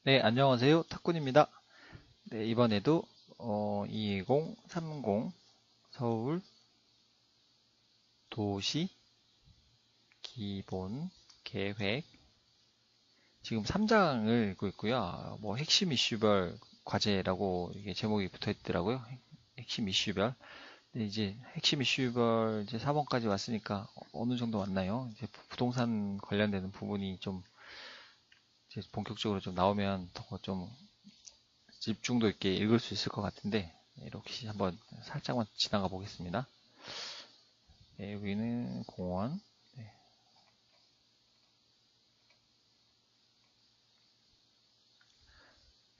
네, 안녕하세요. 탁군입니다. 네, 이번에도 2030 서울 도시 기본 계획 지금 3장을 읽고 있고요. 뭐 핵심 이슈별 과제라고 이게 제목이 붙어 있더라고요. 핵심 이슈별. 네, 이제 핵심 이슈별 이제 4번까지 왔으니까 어느 정도 왔나요? 이제 부동산 관련되는 부분이 좀 이제 본격적으로 좀 나오면 더 좀 집중도 있게 읽을 수 있을 것 같은데 이렇게 한번 살짝만 지나가 보겠습니다. 네, 여기는 공원, 네,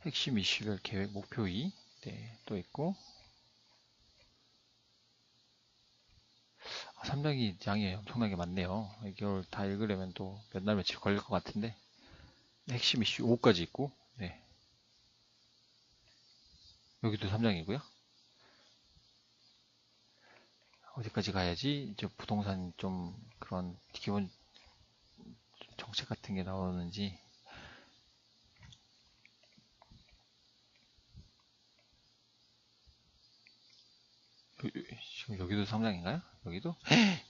핵심 이슈별 계획 목표 2, 네, 또 있고 3장이 양이 엄청나게 많네요. 이걸 다 읽으려면 또 몇 날 며칠 걸릴 것 같은데 핵심 이슈 5까지 있고 네, 여기도 3장이고요. 어디까지 가야지 이제 부동산 좀 그런 기본 정책 같은 게 나오는지 지금 여기도 3장인가요? 여기도?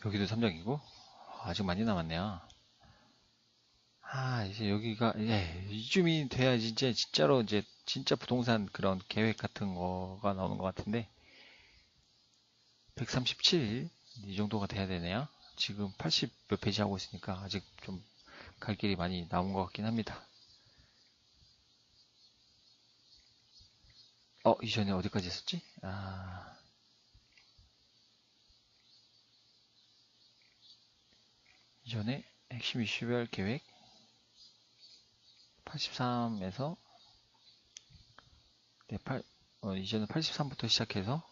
여기도 3장이고 아직 많이 남았네요. 이제 여기가, 이쯤이 돼야지 이제 진짜로 이제 진짜 부동산 그런 계획 같은 거가 나오는 것 같은데, 137, 이 정도가 돼야 되네요. 지금 80 몇 페이지 하고 있으니까 아직 좀 갈 길이 많이 남은 것 같긴 합니다. 이전에 어디까지 했었지? 이전에 핵심 이슈별 계획 83에서, 네, 이전에 83부터 시작해서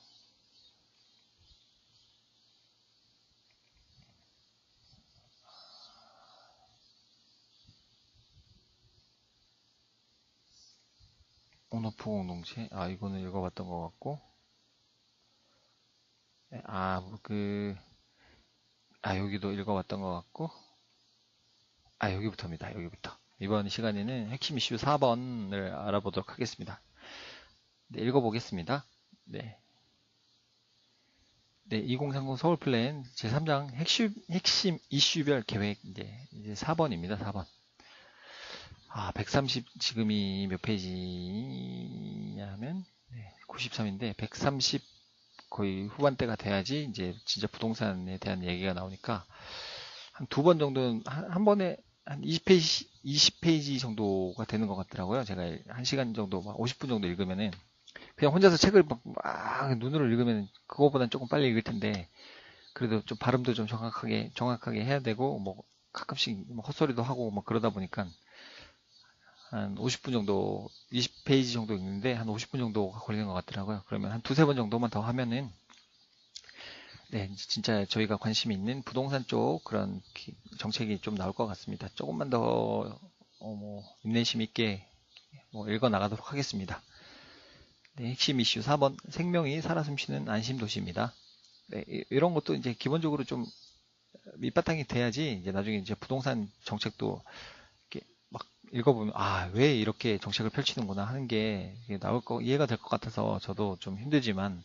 온오프 공동체, 이거는 읽어봤던 것 같고, 네, 여기도 읽어봤던 것 같고, 여기부터입니다. 여기부터. 이번 시간에는 핵심 이슈 4번을 알아보도록 하겠습니다. 네, 읽어보겠습니다. 네. 네, 2030 서울 플랜 제3장 핵심 이슈별 계획 이제 4번입니다. 4번. 130 지금이 몇 페이지냐면 93인데 130 거의 후반대가 돼야지 이제 진짜 부동산에 대한 얘기가 나오니까 한 두 번 정도는 한 번에 한 20페이지 정도가 되는 것 같더라고요. 제가 1시간 정도, 막 50분 정도 읽으면은 그냥 혼자서 책을 막 눈으로 읽으면 그거보다는 조금 빨리 읽을 텐데 그래도 좀 발음도 좀 정확하게 해야 되고 뭐 가끔씩 뭐 헛소리도 하고 뭐 그러다 보니까 한 50분 정도, 20페이지 정도 읽는데 한 50분 정도가 걸리는 것 같더라고요. 그러면 한 두세 번 정도만 더 하면은 네, 진짜 저희가 관심이 있는 부동산 쪽 그런 정책이 좀 나올 것 같습니다. 조금만 더 인내심 있게 읽어 나가도록 하겠습니다. 네, 핵심 이슈 4번 생명이 살아 숨쉬는 안심 도시입니다. 네, 이런 것도 이제 기본적으로 좀 밑바탕이 돼야지 이제 나중에 이제 부동산 정책도 이렇게 막 읽어보면 왜 이렇게 정책을 펼치는구나 하는 게 나올 거 이해가 될 것 같아서 저도 좀 힘들지만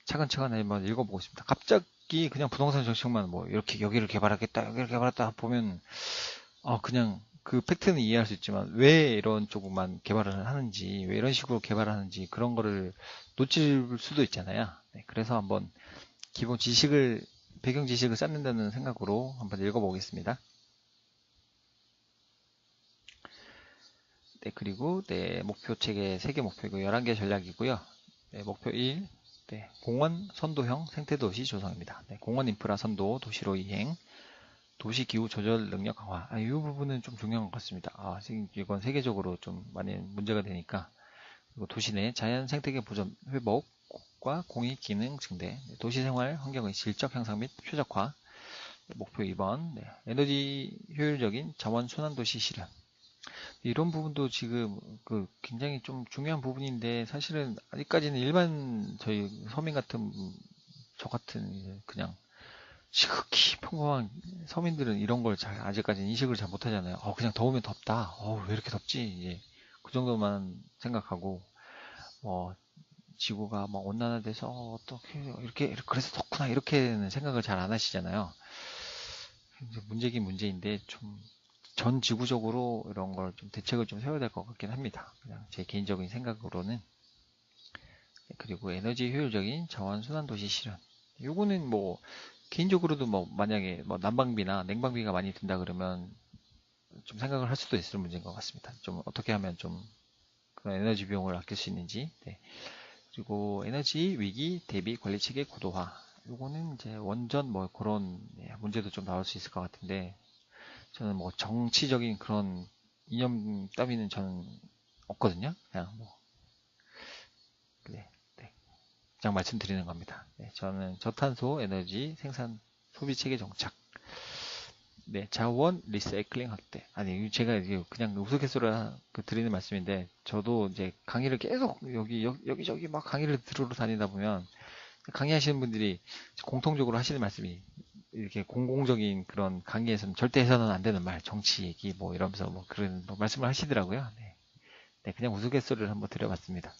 차근차근 한번 읽어보고 있습니다. 갑자기 그냥 부동산 정책만 뭐 이렇게 여기를 개발하겠다, 여기를 개발했다 보면 그냥 그 팩트는 이해할 수 있지만 왜 이런 쪽만 개발을 하는지, 왜 이런 식으로 개발하는지 그런 거를 놓칠 수도 있잖아요. 네, 그래서 한번 기본 배경 지식을 쌓는다는 생각으로 한번 읽어보겠습니다. 네, 그리고 목표 체계 3개 목표이고 11개 전략이고요. 네, 목표 1, 공원 선도형 생태도시 조성입니다. 공원 인프라 선도 도시로 이행, 도시 기후 조절 능력 강화. 이 부분은 좀 중요한 것 같습니다. 이건 세계적으로 좀 많이 문제가 되니까. 그리고 도시 내 자연 생태계 보전 회복과 공익 기능 증대, 도시 생활 환경의 질적 향상 및 최적화. 목표 2번, 에너지 효율적인 자원 순환 도시 실현. 이런 부분도 지금 굉장히 좀 중요한 부분인데 사실은 아직까지는 일반 저희 서민 같은 저 같은 그냥 지극히 평범한 서민들은 이런 걸 아직까지 인식을 잘 못하잖아요. 그냥 더우면 덥다. 왜 이렇게 덥지? 이제 그 정도만 생각하고, 지구가 막 온난화돼서 어떻게 이렇게 그래서 덥구나 이렇게는 생각을 잘 안 하시잖아요. 문제긴 문제인데 좀 전 지구적으로 이런 걸 좀 대책을 좀 세워야 될 것 같긴 합니다. 그냥 제 개인적인 생각으로는. 그리고 에너지 효율적인 자원 순환 도시 실현. 요거는 뭐 개인적으로도 뭐 만약에 뭐 난방비나 냉방비가 많이 든다 그러면 좀 생각을 할 수도 있을 문제인 것 같습니다. 좀 어떻게 하면 좀 그런 에너지 비용을 아낄 수 있는지. 네. 그리고 에너지 위기 대비 관리 체계 고도화. 요거는 이제 원전 뭐 그런 문제도 좀 나올 수 있을 것 같은데 저는 뭐 정치적인 그런 이념 따위는 저는 없거든요. 그냥 뭐 네, 네. 그냥 말씀드리는 겁니다. 네, 저는 저탄소 에너지 생산 소비 체계 정착. 네, 자원 리사이클링 확대. 아니, 제가 이게 그냥 우스갯소리로 드리는 말씀인데, 저도 이제 강의를 계속 여기저기 막 강의를 들으러 다니다 보면, 강의하시는 분들이 공통적으로 하시는 말씀이, 이렇게 공공적인 그런 강의에서는 절대 해서는 안 되는 말, 정치 얘기 뭐 이러면서 뭐 그런 뭐 말씀을 하시더라고요. 네. 네, 그냥 우스갯소리를 한번 드려봤습니다.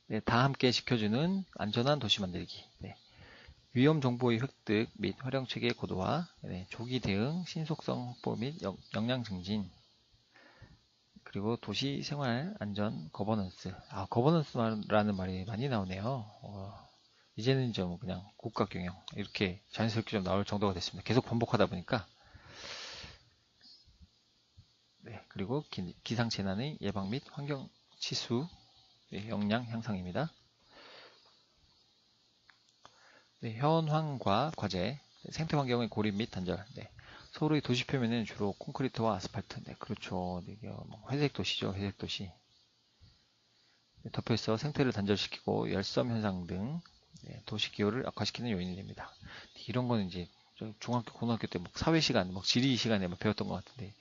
네, 다 함께 지켜주는 안전한 도시 만들기. 네. 위험 정보의 획득 및 활용 체계 고도화, 네, 조기 대응, 신속성 확보 및 역량 증진, 그리고 도시 생활 안전 거버넌스. 거버넌스라는 말이 많이 나오네요. 이제는 좀 그냥 국가 경영 이렇게 자연스럽게 좀 나올 정도가 됐습니다. 계속 반복하다 보니까. 네, 그리고 기상 재난의 예방 및 환경 치수 역량 향상입니다. 네, 현황과 과제, 생태 환경의 고립 및 단절. 네. 서울의 도시 표면은 주로 콘크리트와 아스팔트. 네, 그렇죠. 이게 뭐 회색 도시죠. 회색 도시. 네, 덮여있어 생태를 단절시키고 열섬 현상 등 네, 도시 기후를 악화시키는 요인이 됩니다. 이런 거는 이제 중학교, 고등학교 때 막 사회 시간, 막 지리 시간에 막 배웠던 것 같은데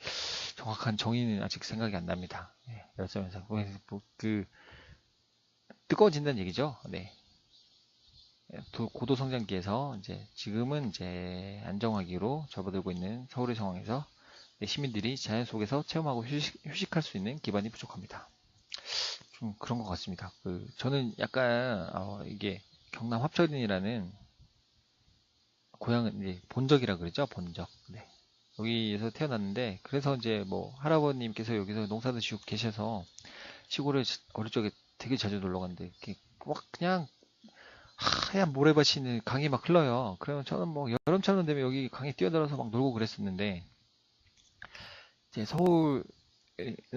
정확한 정의는 아직 생각이 안 납니다. 네, 열섬 현상. 뜨거워진다는 얘기죠. 네. 고도 성장기에서 이제 지금은 이제 안정화기로 접어들고 있는 서울의 상황에서 시민들이 자연 속에서 체험하고 휴식할 수 있는 기반이 부족합니다. 좀 그런 것 같습니다. 저는 약간 이게 경남 합천이라는 고향은 이제 본적이라 그러죠. 본적. 네. 여기에서 태어났는데 그래서 이제 뭐 할아버님께서 여기서 농사 드시고 계셔서 시골에 어릴 적에 되게 자주 놀러 갔는데 막 그냥 하얀 모래밭이 강이 막 흘러요. 그러면 저는 뭐 여름철만 되면 여기 강에 뛰어들어서 막 놀고 그랬었는데 이제 서울은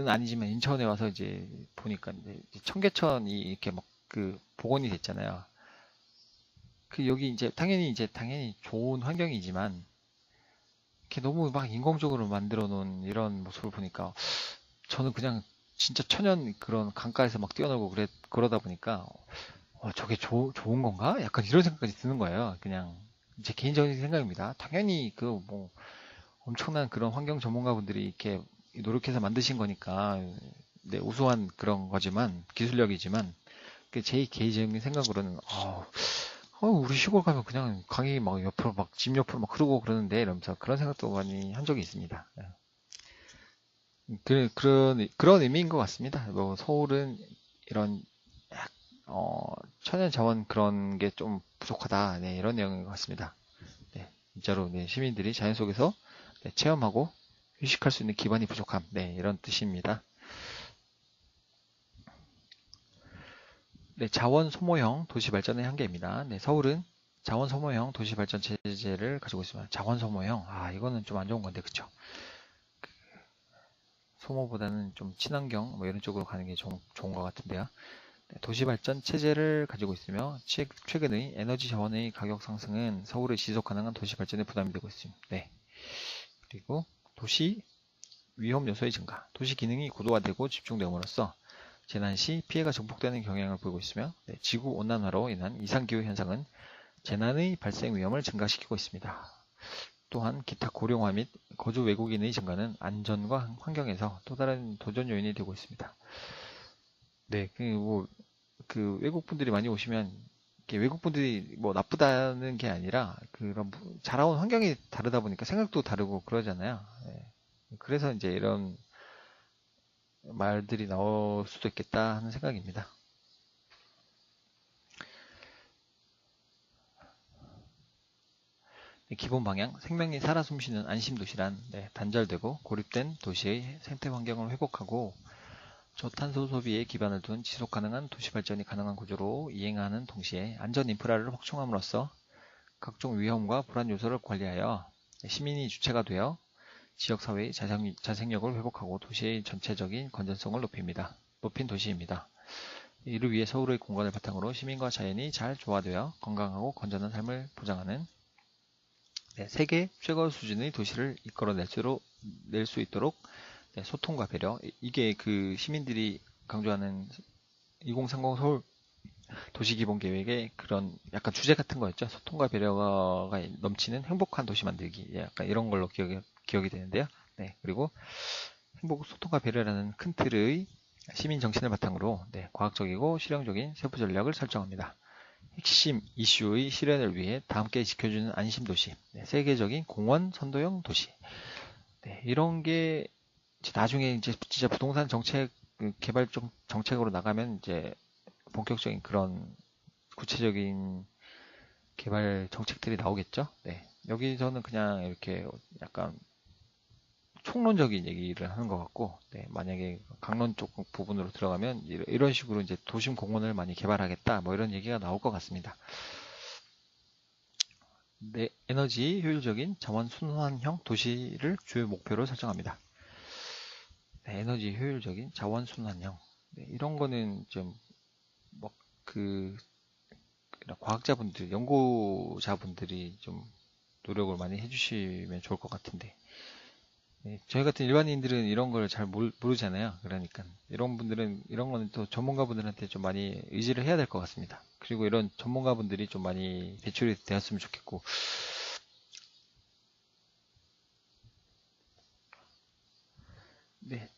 아니지만 인천에 와서 이제 보니까 이제 청계천이 이렇게 막 복원이 됐잖아요. 여기 당연히 좋은 환경이지만 이렇게 너무 막 인공적으로 만들어 놓은 이런 모습을 보니까 저는 그냥 진짜 천연 그런 강가에서 막 뛰어놀고 그러다 보니까 저게 좋은 건가? 약간 이런 생각까지 드는 거예요. 그냥 제 개인적인 생각입니다. 당연히 뭐 엄청난 그런 환경 전문가분들이 이렇게 노력해서 만드신 거니까 네, 우수한 그런 거지만 기술력이지만 제 개인적인 생각으로는 우리 시골 가면 그냥 강이 막 옆으로 막 집 옆으로 막 흐르고 그러는데 이러면서 그런 생각도 많이 한 적이 있습니다. 그런 의미인 것 같습니다. 뭐 서울은 이런 천연 자원 그런 게 좀 부족하다. 네, 이런 내용인 것 같습니다. 네, 진짜로 네, 시민들이 자연 속에서 네, 체험하고 휴식할 수 있는 기반이 부족함. 네, 이런 뜻입니다. 네, 자원 소모형 도시 발전의 한계입니다. 네, 서울은 자원 소모형 도시 발전 체제를 가지고 있습니다. 자원 소모형. 이거는 좀 안 좋은 건데, 그쵸? 소모보다는 좀 친환경, 뭐 이런 쪽으로 가는 게 좋은 것 같은데요. 네, 도시 발전 체제를 가지고 있으며, 최근의 에너지 자원의 가격 상승은 서울의 지속 가능한 도시 발전에 부담이 되고 있습니다. 네. 그리고 도시 위험 요소의 증가, 도시 기능이 고도화되고 집중됨으로써 재난 시 피해가 증폭되는 경향을 보이고 있으며 네, 지구 온난화로 인한 이상기후 현상은 재난의 발생 위험을 증가시키고 있습니다. 또한 기타 고령화 및 거주 외국인의 증가는 안전과 환경에서 또 다른 도전 요인이 되고 있습니다. 네, 외국 분들이 많이 오시면 외국 분들이 뭐 나쁘다는 게 아니라 그런 자라온 환경이 다르다 보니까 생각도 다르고 그러잖아요. 네. 그래서 이제 이런 말들이 나올 수도 있겠다 하는 생각입니다. 기본 방향, 생명이 살아 숨쉬는 안심도시란 단절되고 고립된 도시의 생태 환경을 회복하고 저탄소 소비에 기반을 둔 지속 가능한 도시 발전이 가능한 구조로 이행하는 동시에 안전 인프라를 확충함으로써 각종 위험과 불안 요소를 관리하여 시민이 주체가 되어 지역사회의 자생력을 회복하고 도시의 전체적인 건전성을 높인 도시입니다. 이를 위해 서울의 공간을 바탕으로 시민과 자연이 잘 조화되어 건강하고 건전한 삶을 보장하는 세계 최고 수준의 도시를 이끌어낼 수 있도록 소통과 배려, 이게 그 시민들이 강조하는 2030 서울 도시기본계획의 그런 약간 주제 같은 거였죠. 소통과 배려가 넘치는 행복한 도시 만들기, 약간 이런 걸로 기억이 되는데요. 네, 그리고 소통과 배려라는 큰 틀의 시민 정신을 바탕으로 과학적이고 실용적인 세부 전략을 설정합니다. 핵심 이슈의 실현을 위해 다 함께 지켜주는 안심도시, 세계적인 공원 선도형 도시, 이런 게 나중에 이제 진짜 부동산 정책 개발 정책으로 나가면 이제 본격적인 그런 구체적인 개발 정책들이 나오겠죠. 여기서는 그냥 이렇게 약간 총론적인 얘기를 하는 것 같고, 만약에 강론 쪽 부분으로 들어가면 이런 식으로 이제 도심 공원을 많이 개발하겠다, 뭐 이런 얘기가 나올 것 같습니다. 에너지 효율적인 자원 순환형 도시를 주요 목표로 설정합니다. 에너지 효율적인 자원 순환형. 이런 거는 좀 뭐 과학자분들, 연구자분들이 좀 노력을 많이 해주시면 좋을 것 같은데. 저희 같은 일반인들은 이런 걸 잘 모르잖아요. 그러니까 이런 거는 또 전문가분들한테 좀 많이 의지를 해야 될 것 같습니다. 그리고 이런 전문가분들이 좀 많이 배출이 되었으면 좋겠고,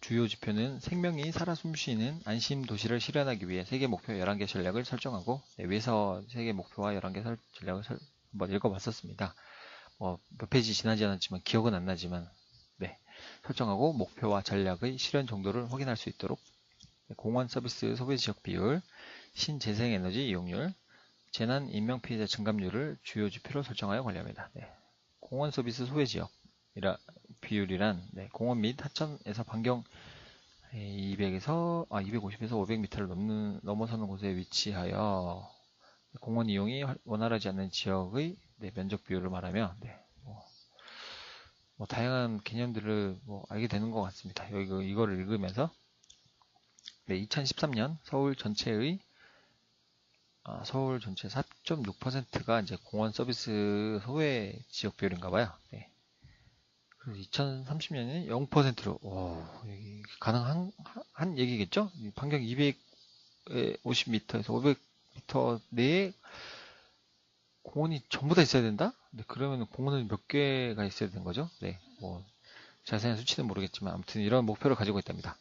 주요 지표는 생명이 살아 숨쉬는 안심 도시를 실현하기 위해 세계 목표 11개 전략을 설정하고, 위에서 세계 목표와 11개 전략을 한번 읽어봤었습니다. 몇 페이지 지나지 않았지만 기억은 안 나지만, 설정하고 목표와 전략의 실현 정도를 확인할 수 있도록 공원 서비스 소비 지역 비율, 신재생에너지 이용률, 재난 인명 피해자 증감률을 주요 지표로 설정하여 관리합니다. 공원 서비스 소외 지역 비율이란 공원 및 하천에서 반경 250에서 500m를 넘어서는 곳에 위치하여 공원 이용이 원활하지 않는 지역의 면적 비율을 말하며 다양한 개념들을 알게 되는 것 같습니다. 이거를 읽으면서 2013년 서울 전체 4.6%가 이제 공원 서비스 소외 지역 비율인가 봐요. 그래서 2030년에는 0%로 가능한 얘기겠죠? 반경 250m에서 500m 내에 공원이 전부 다 있어야 된다? 그러면 공원은 몇 개가 있어야 되는 거죠? 자세한 수치는 모르겠지만 아무튼 이런 목표를 가지고 있답니다.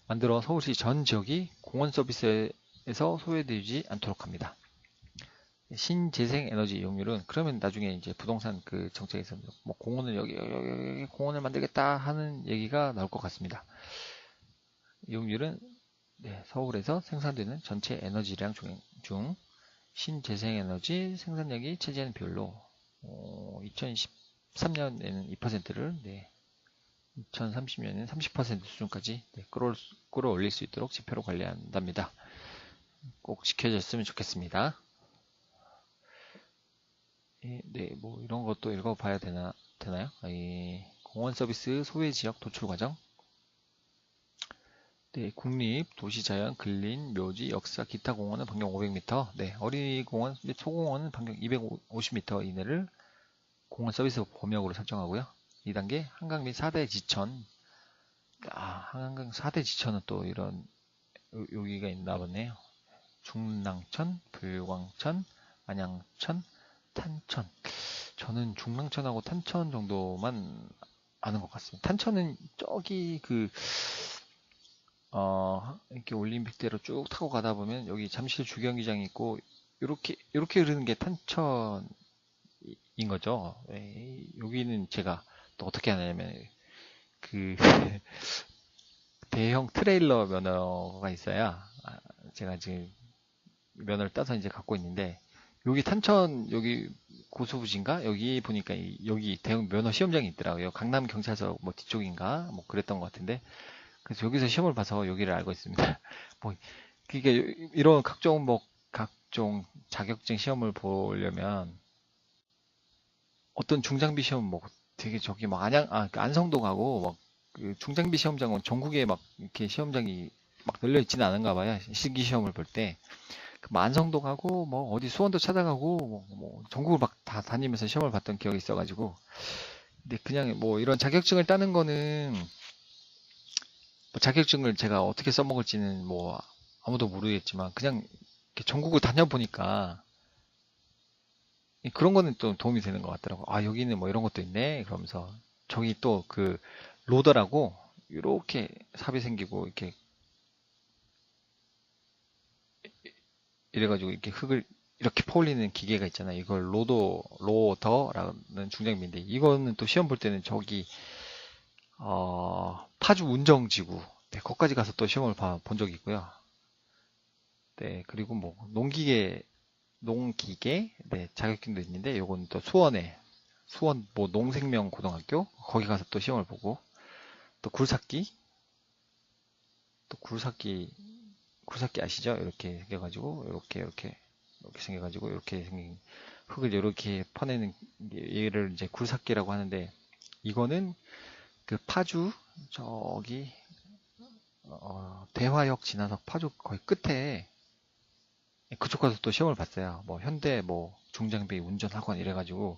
만들어 서울시 전 지역이 공원 서비스에서 소외되지 않도록 합니다. 신재생 에너지 이용률은 그러면 나중에 이제 부동산 그 정책에서 공원을 여기 공원을 만들겠다 하는 얘기가 나올 것 같습니다. 이용률은 서울에서 생산되는 전체 에너지량 중 신재생에너지 생산량이 차지하는 비율로 2013년에는 2%를 2030년에는 30% 수준까지 끌어올릴 수 있도록 지표로 관리한답니다. 꼭 지켜졌으면 좋겠습니다. 이런 것도 읽어봐야 되나요? 공원 서비스 소외 지역 도출 과정. 국립, 도시자연, 근린, 묘지, 역사, 기타 공원은 반경 500m. 어린이 공원 및 소공원은 반경 250m 이내를 공원 서비스 범역으로 설정하고요. 2단계 한강 및 4대 지천. 한강 4대 지천은 또 이런 여기가 있나 보네요. 중랑천, 불광천, 안양천, 탄천. 저는 중랑천하고 탄천 정도만 아는 것 같습니다. 탄천은 저기 이렇게 올림픽대로 쭉 타고 가다 보면 여기 잠실 주경기장이 있고 이렇게 흐르는 게 탄천인 거죠. 여기는 제가 또 어떻게 하냐면 대형 트레일러 면허가 있어야 제가 지금 면허를 따서 이제 갖고 있는데 여기 탄천 여기 고수부지인가 여기 보니까 여기 대형 면허 시험장이 있더라고요. 강남 경찰서 뭐 뒤쪽인가 뭐 그랬던 것 같은데 그래서 여기서 시험을 봐서 여기를 알고 있습니다. 뭐 그게 이런 각종 자격증 시험을 보려면 어떤 중장비 시험 뭐 되게 저기 막 그 안성도 가고 막 그 중장비 시험장은 전국에 막 이렇게 시험장이 막 널려 있지는 않은가 봐요. 실기 시험을 볼 때. 그 만성도 가고 뭐 어디 수원도 찾아가고 뭐 전국을 막 다 다니면서 시험을 봤던 기억이 있어가지고 근데 그냥 뭐 이런 자격증을 따는 거는 뭐 자격증을 제가 어떻게 써먹을지는 뭐 아무도 모르겠지만 그냥 이렇게 전국을 다녀보니까 그런 거는 또 도움이 되는 것 같더라고. 아 여기는 뭐 이런 것도 있네 그러면서 저기 또 그 로더라고 이렇게 삽이 생기고 이렇게 이래가지고 이렇게 흙을 이렇게 퍼올리는 기계가 있잖아요. 이걸 로더라는 중장비인데 이거는 또 시험 볼 때는 저기 파주 운정지구 네, 거기까지 가서 또 시험을 본 적이 있고요. 네, 그리고 뭐 농기계 네, 자격증도 있는데 요건 또 수원 뭐 농생명 고등학교 거기 가서 또 시험을 보고 또 굴삭기 아시죠? 이렇게 생겨가지고 이렇게 생겨가지고 이렇게 생긴 흙을 이렇게 퍼내는 얘를 이제 굴삭기라고 하는데 이거는 그 파주 저기 대화역 지나서 파주 거의 끝에 그쪽 가서 또 시험을 봤어요. 뭐 현대 뭐 중장비 운전 학원 이래가지고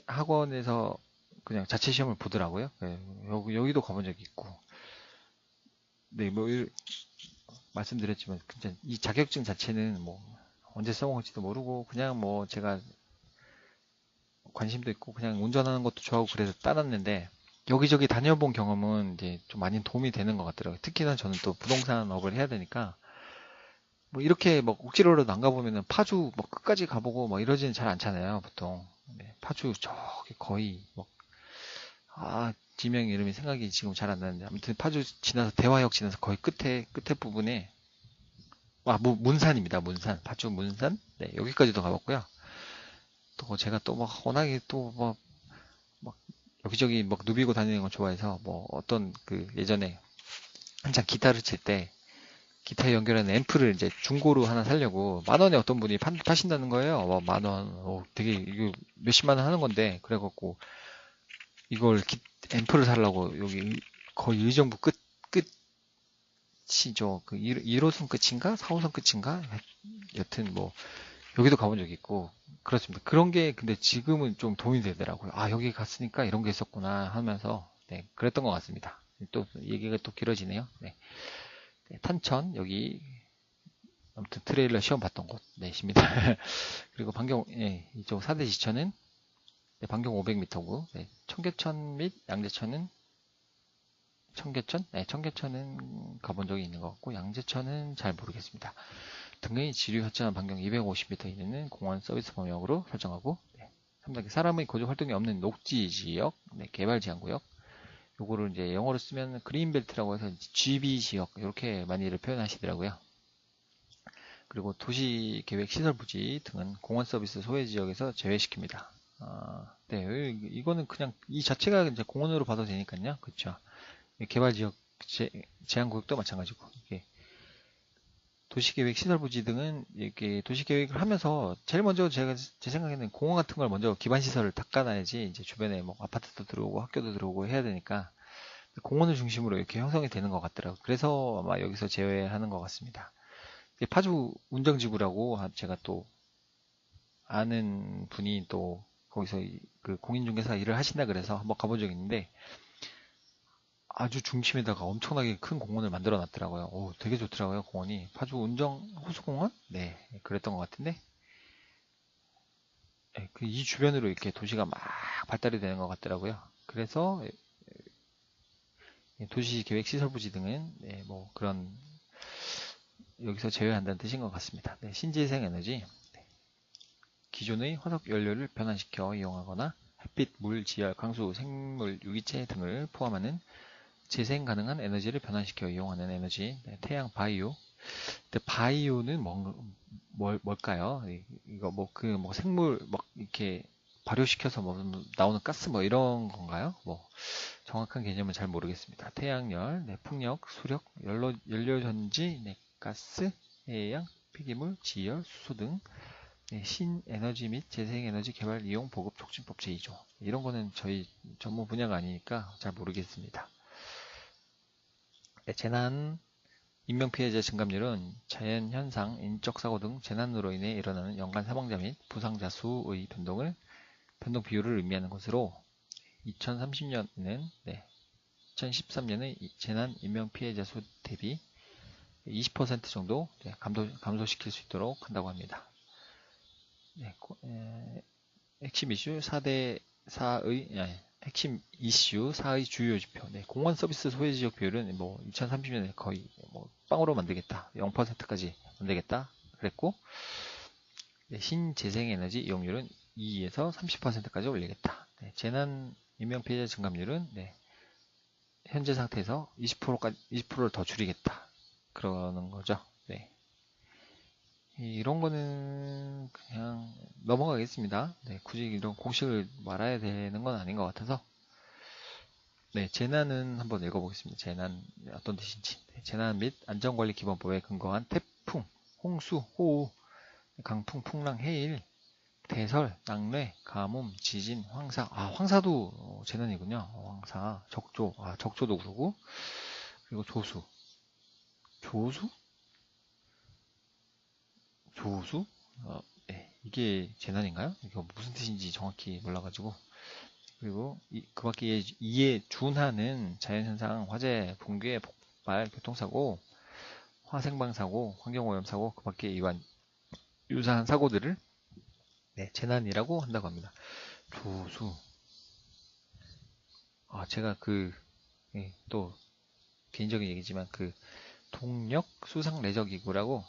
학원에서 그냥 자체 시험을 보더라고요. 네, 여기도 가본 적이 있고. 네, 뭐 말씀드렸지만 진짜 이 자격증 자체는 뭐 언제 써먹을지도 모르고 그냥 뭐 제가 관심도 있고 그냥 운전하는 것도 좋아하고 그래서 따랐는데 여기저기 다녀본 경험은 이제 좀 많이 도움이 되는 것 같더라고요. 특히나 저는 또 부동산업을 해야 되니까 뭐 이렇게 뭐 억지로라도 안 가보면은 파주 뭐 끝까지 가보고 뭐 이러지는 잘 않잖아요, 보통. 네, 파주 저기 거의 뭐 지명 이름이 생각이 지금 잘 안 나는데 아무튼 파주 지나서 대화역 지나서 거의 끝에 부분에 문산입니다. 문산. 파주 문산. 네, 여기까지도 가봤고요. 또 제가 또 막 워낙에 또 막 여기저기 막 누비고 다니는 걸 좋아해서 뭐 어떤 그 예전에 한창 기타를 칠 때 기타에 연결하는 앰프를 이제 중고로 하나 사려고 만 원에 어떤 분이 파신다는 거예요. 만 원. 되게 이거 몇십만 원 하는 건데 그래갖고 이걸 앰프를 사려고 여기 거의 의정부 끝이죠. 그 1호선 끝인가? 4호선 끝인가? 여튼 뭐 여기도 가본 적이 있고 그렇습니다. 그런 게 근데 지금은 좀 도움이 되더라고요. 여기 갔으니까 이런 게 있었구나 하면서 네, 그랬던 것 같습니다. 또 얘기가 또 길어지네요. 네. 네, 탄천 여기 아무튼 트레일러 시험 봤던 곳 네십니다. 그리고 이쪽 사대 지천은 네, 반경 500m고 청계천 및 양재천은 청계천은 가본 적이 있는 것 같고 양재천은 잘 모르겠습니다. 등의 지류 협찬 반경 250m 이내는 공원 서비스 범역으로 설정하고 3단계 사람의 거주 활동이 없는 녹지 지역, 개발 제한 구역. 요거를 이제 영어로 쓰면 그린벨트라고 해서 GB 지역 이렇게 많이들 표현하시더라고요. 그리고 도시계획 시설 부지 등은 공원 서비스 소외 지역에서 제외시킵니다. 네, 이거는 그냥 이 자체가 이제 공원으로 봐도 되니까요. 그렇죠. 개발 지역 제한 구역도 마찬가지고 이게 도시계획 시설부지 등은 이렇게 도시계획을 하면서 제일 먼저 제 생각에는 공원 같은 걸 먼저 기반 시설을 닦아놔야지 이제 주변에 뭐 아파트도 들어오고 학교도 들어오고 해야 되니까 공원을 중심으로 이렇게 형성이 되는 것 같더라고요. 그래서 아마 여기서 제외하는 것 같습니다. 파주 운정지구라고 제가 또 아는 분이 또 거기서 그 공인중개사 일을 하신다 그래서 한번 가본 적이 있는데 아주 중심에다가 엄청나게 큰 공원을 만들어 놨더라고요. 되게 좋더라고요, 공원이. 파주 운정 호수공원? 네, 그랬던 것 같은데. 네, 이 주변으로 이렇게 도시가 막 발달이 되는 것 같더라고요. 그래서 도시계획시설부지 등은 뭐 그런 여기서 제외한다는 뜻인 것 같습니다. 신재생 에너지 기존의 화석 연료를 변환시켜 이용하거나 햇빛, 물, 지열, 강수, 생물, 유기체 등을 포함하는 재생 가능한 에너지를 변환시켜 이용하는 에너지. 네, 태양 바이오. 근데 바이오는 뭘까요? 이거 뭐 생물 막 이렇게 발효시켜서 뭐 나오는 가스 뭐 이런 건가요? 뭐 정확한 개념은 잘 모르겠습니다. 태양열, 네, 풍력, 수력, 연료전지, 네, 가스, 해양, 폐기물, 지열, 수소 등 네, 신에너지 및 재생에너지 개발 이용 보급 촉진법 제2조. 이런 거는 저희 전문 분야가 아니니까 잘 모르겠습니다. 네, 재난, 인명피해자 증감률은 자연현상, 인적사고 등 재난으로 인해 일어나는 연간 사망자 및 부상자 수의 변동 비율을 의미하는 것으로 2030년에는 2013년의 재난 인명피해자 수 대비 20% 정도 감소시킬 수 있도록 한다고 합니다. 네, 핵심 이슈 4의 주요 지표. 네, 공원 서비스 소외 지역 비율은 뭐 2030년에 거의 뭐 빵으로 만들겠다. 0%까지 만들겠다. 그랬고, 네, 신재생에너지 이용률은 2에서 30%까지 올리겠다. 네, 재난 인명피해자 증감률은 현재 상태에서 20%를 더 줄이겠다. 그러는 거죠. 네. 이런 거는 그냥 넘어가겠습니다. 네, 굳이 이런 공식을 말아야 되는 건 아닌 것 같아서. 네, 재난은 한번 읽어보겠습니다. 재난 어떤 뜻인지. 네, 재난 및 안전관리 기본법에 근거한 태풍, 홍수, 호우, 강풍, 풍랑, 해일, 대설, 낙뢰, 가뭄, 지진, 황사. 황사도 재난이군요. 황사, 적조, 적조도 그러고. 그리고 조수. 조수? 조수? 네, 이게 재난인가요? 이거 무슨 뜻인지 정확히 몰라가지고. 그리고 그 밖에 이에 준하는 자연현상, 화재, 붕괴, 폭발, 교통사고, 화생방사고, 환경오염사고, 그 밖에 유사한 사고들을 재난이라고 한다고 합니다. 조수. 제가 또 개인적인 얘기지만 동력 수상 레저 기구라고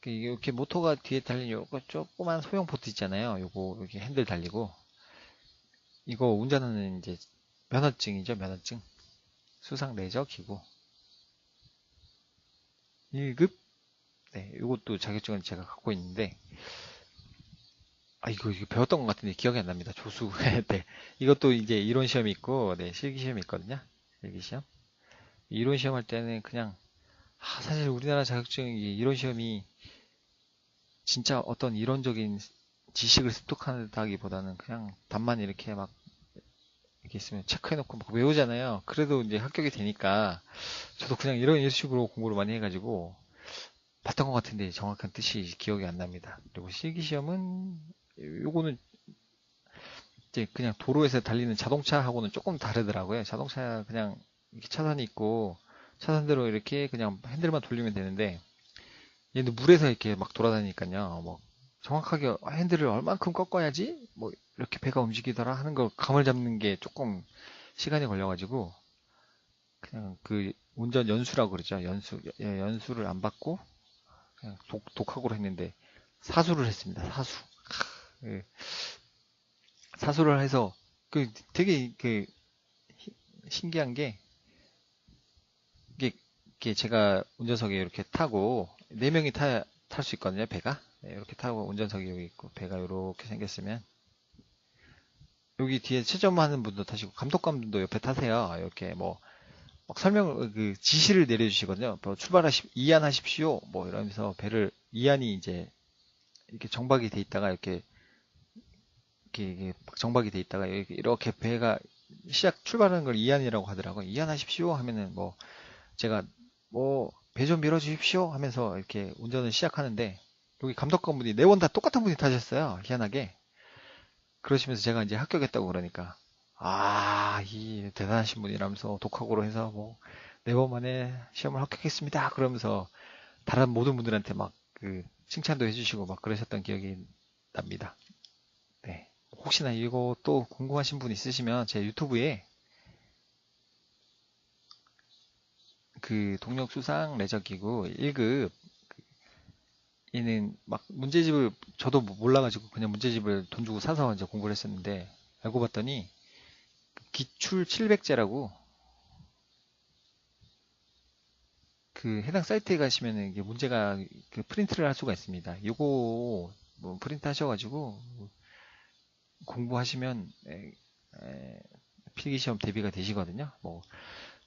이렇게 모터가 뒤에 달린 요거 조그만 소형 보트 있잖아요. 요거 이렇게 핸들 달리고 이거 운전하는 이제 면허증이죠. 면허증. 수상 레저 기구 1급. 네, 이것도 자격증은 제가 갖고 있는데 이거 배웠던 것 같은데 기억이 안 납니다. 조수. 네. 이것도 이제 이론 시험이 있고 실기 시험이 있거든요. 실기 시험. 이론 시험 할 때는 그냥 사실 우리나라 자격증 이론 시험이 진짜 어떤 이론적인 지식을 습득한다기보다는 그냥 답만 이렇게 막 이렇게 있으면 체크해놓고 막 외우잖아요. 그래도 이제 합격이 되니까 저도 그냥 이런 식으로 공부를 많이 해가지고 봤던 것 같은데 정확한 뜻이 기억이 안 납니다. 그리고 실기시험은 요거는 이제 그냥 도로에서 달리는 자동차하고는 조금 다르더라고요. 자동차 그냥 이렇게 차선이 있고 차선대로 이렇게 그냥 핸들만 돌리면 되는데 얘는 물에서 이렇게 막 돌아다니니까요. 뭐 정확하게 핸들을 얼만큼 꺾어야지 뭐 이렇게 배가 움직이더라 하는 걸 감을 잡는 게 조금 시간이 걸려가지고 그냥 운전 연수라고 그러죠. 연수를 안 받고 그냥 독학으로 했는데 사수를 했습니다. 사수. 사수를 해서 되게 신기한 게 이게 제가 운전석에 이렇게 타고 4명이 탈 수 있거든요. 배가. 이렇게 타고 운전석이 여기 있고 배가 이렇게 생겼으면 여기 뒤에 체점하는 분도 타시고 감독관도 옆에 타세요. 이렇게 뭐 막 지시를 내려주시거든요. 뭐 이안하십시오. 뭐 이러면서 배를 이안이 이제 이렇게 정박이 돼 있다가 이렇게 정박이 돼 있다가 이렇게 배가 출발하는 걸 이안이라고 하더라고요. 이안하십시오 하면은 뭐 제가 뭐 배 좀 밀어주십시오 하면서 이렇게 운전을 시작하는데 여기 감독관분이 4번 다 똑같은 분이 타셨어요. 희한하게. 그러시면서 제가 이제 합격했다고 그러니까 이 대단하신 분이라면서 독학으로 해서 뭐 4번 만에 시험을 합격했습니다. 그러면서 다른 모든 분들한테 막 칭찬도 해주시고 막 그러셨던 기억이 납니다. 네. 혹시나 이거 또 궁금하신 분 있으시면 제 유튜브에 동력 수상 레저 기구 1급 얘는 막 문제집을 저도 몰라가지고 그냥 문제집을 돈 주고 사서 이제 공부를 했었는데 알고 봤더니 기출 700제라고 그 해당 사이트에 가시면은 이게 문제가 그 프린트를 할 수가 있습니다. 요거 뭐 프린트 하셔가지고 공부하시면 필기시험 대비가 되시거든요. 뭐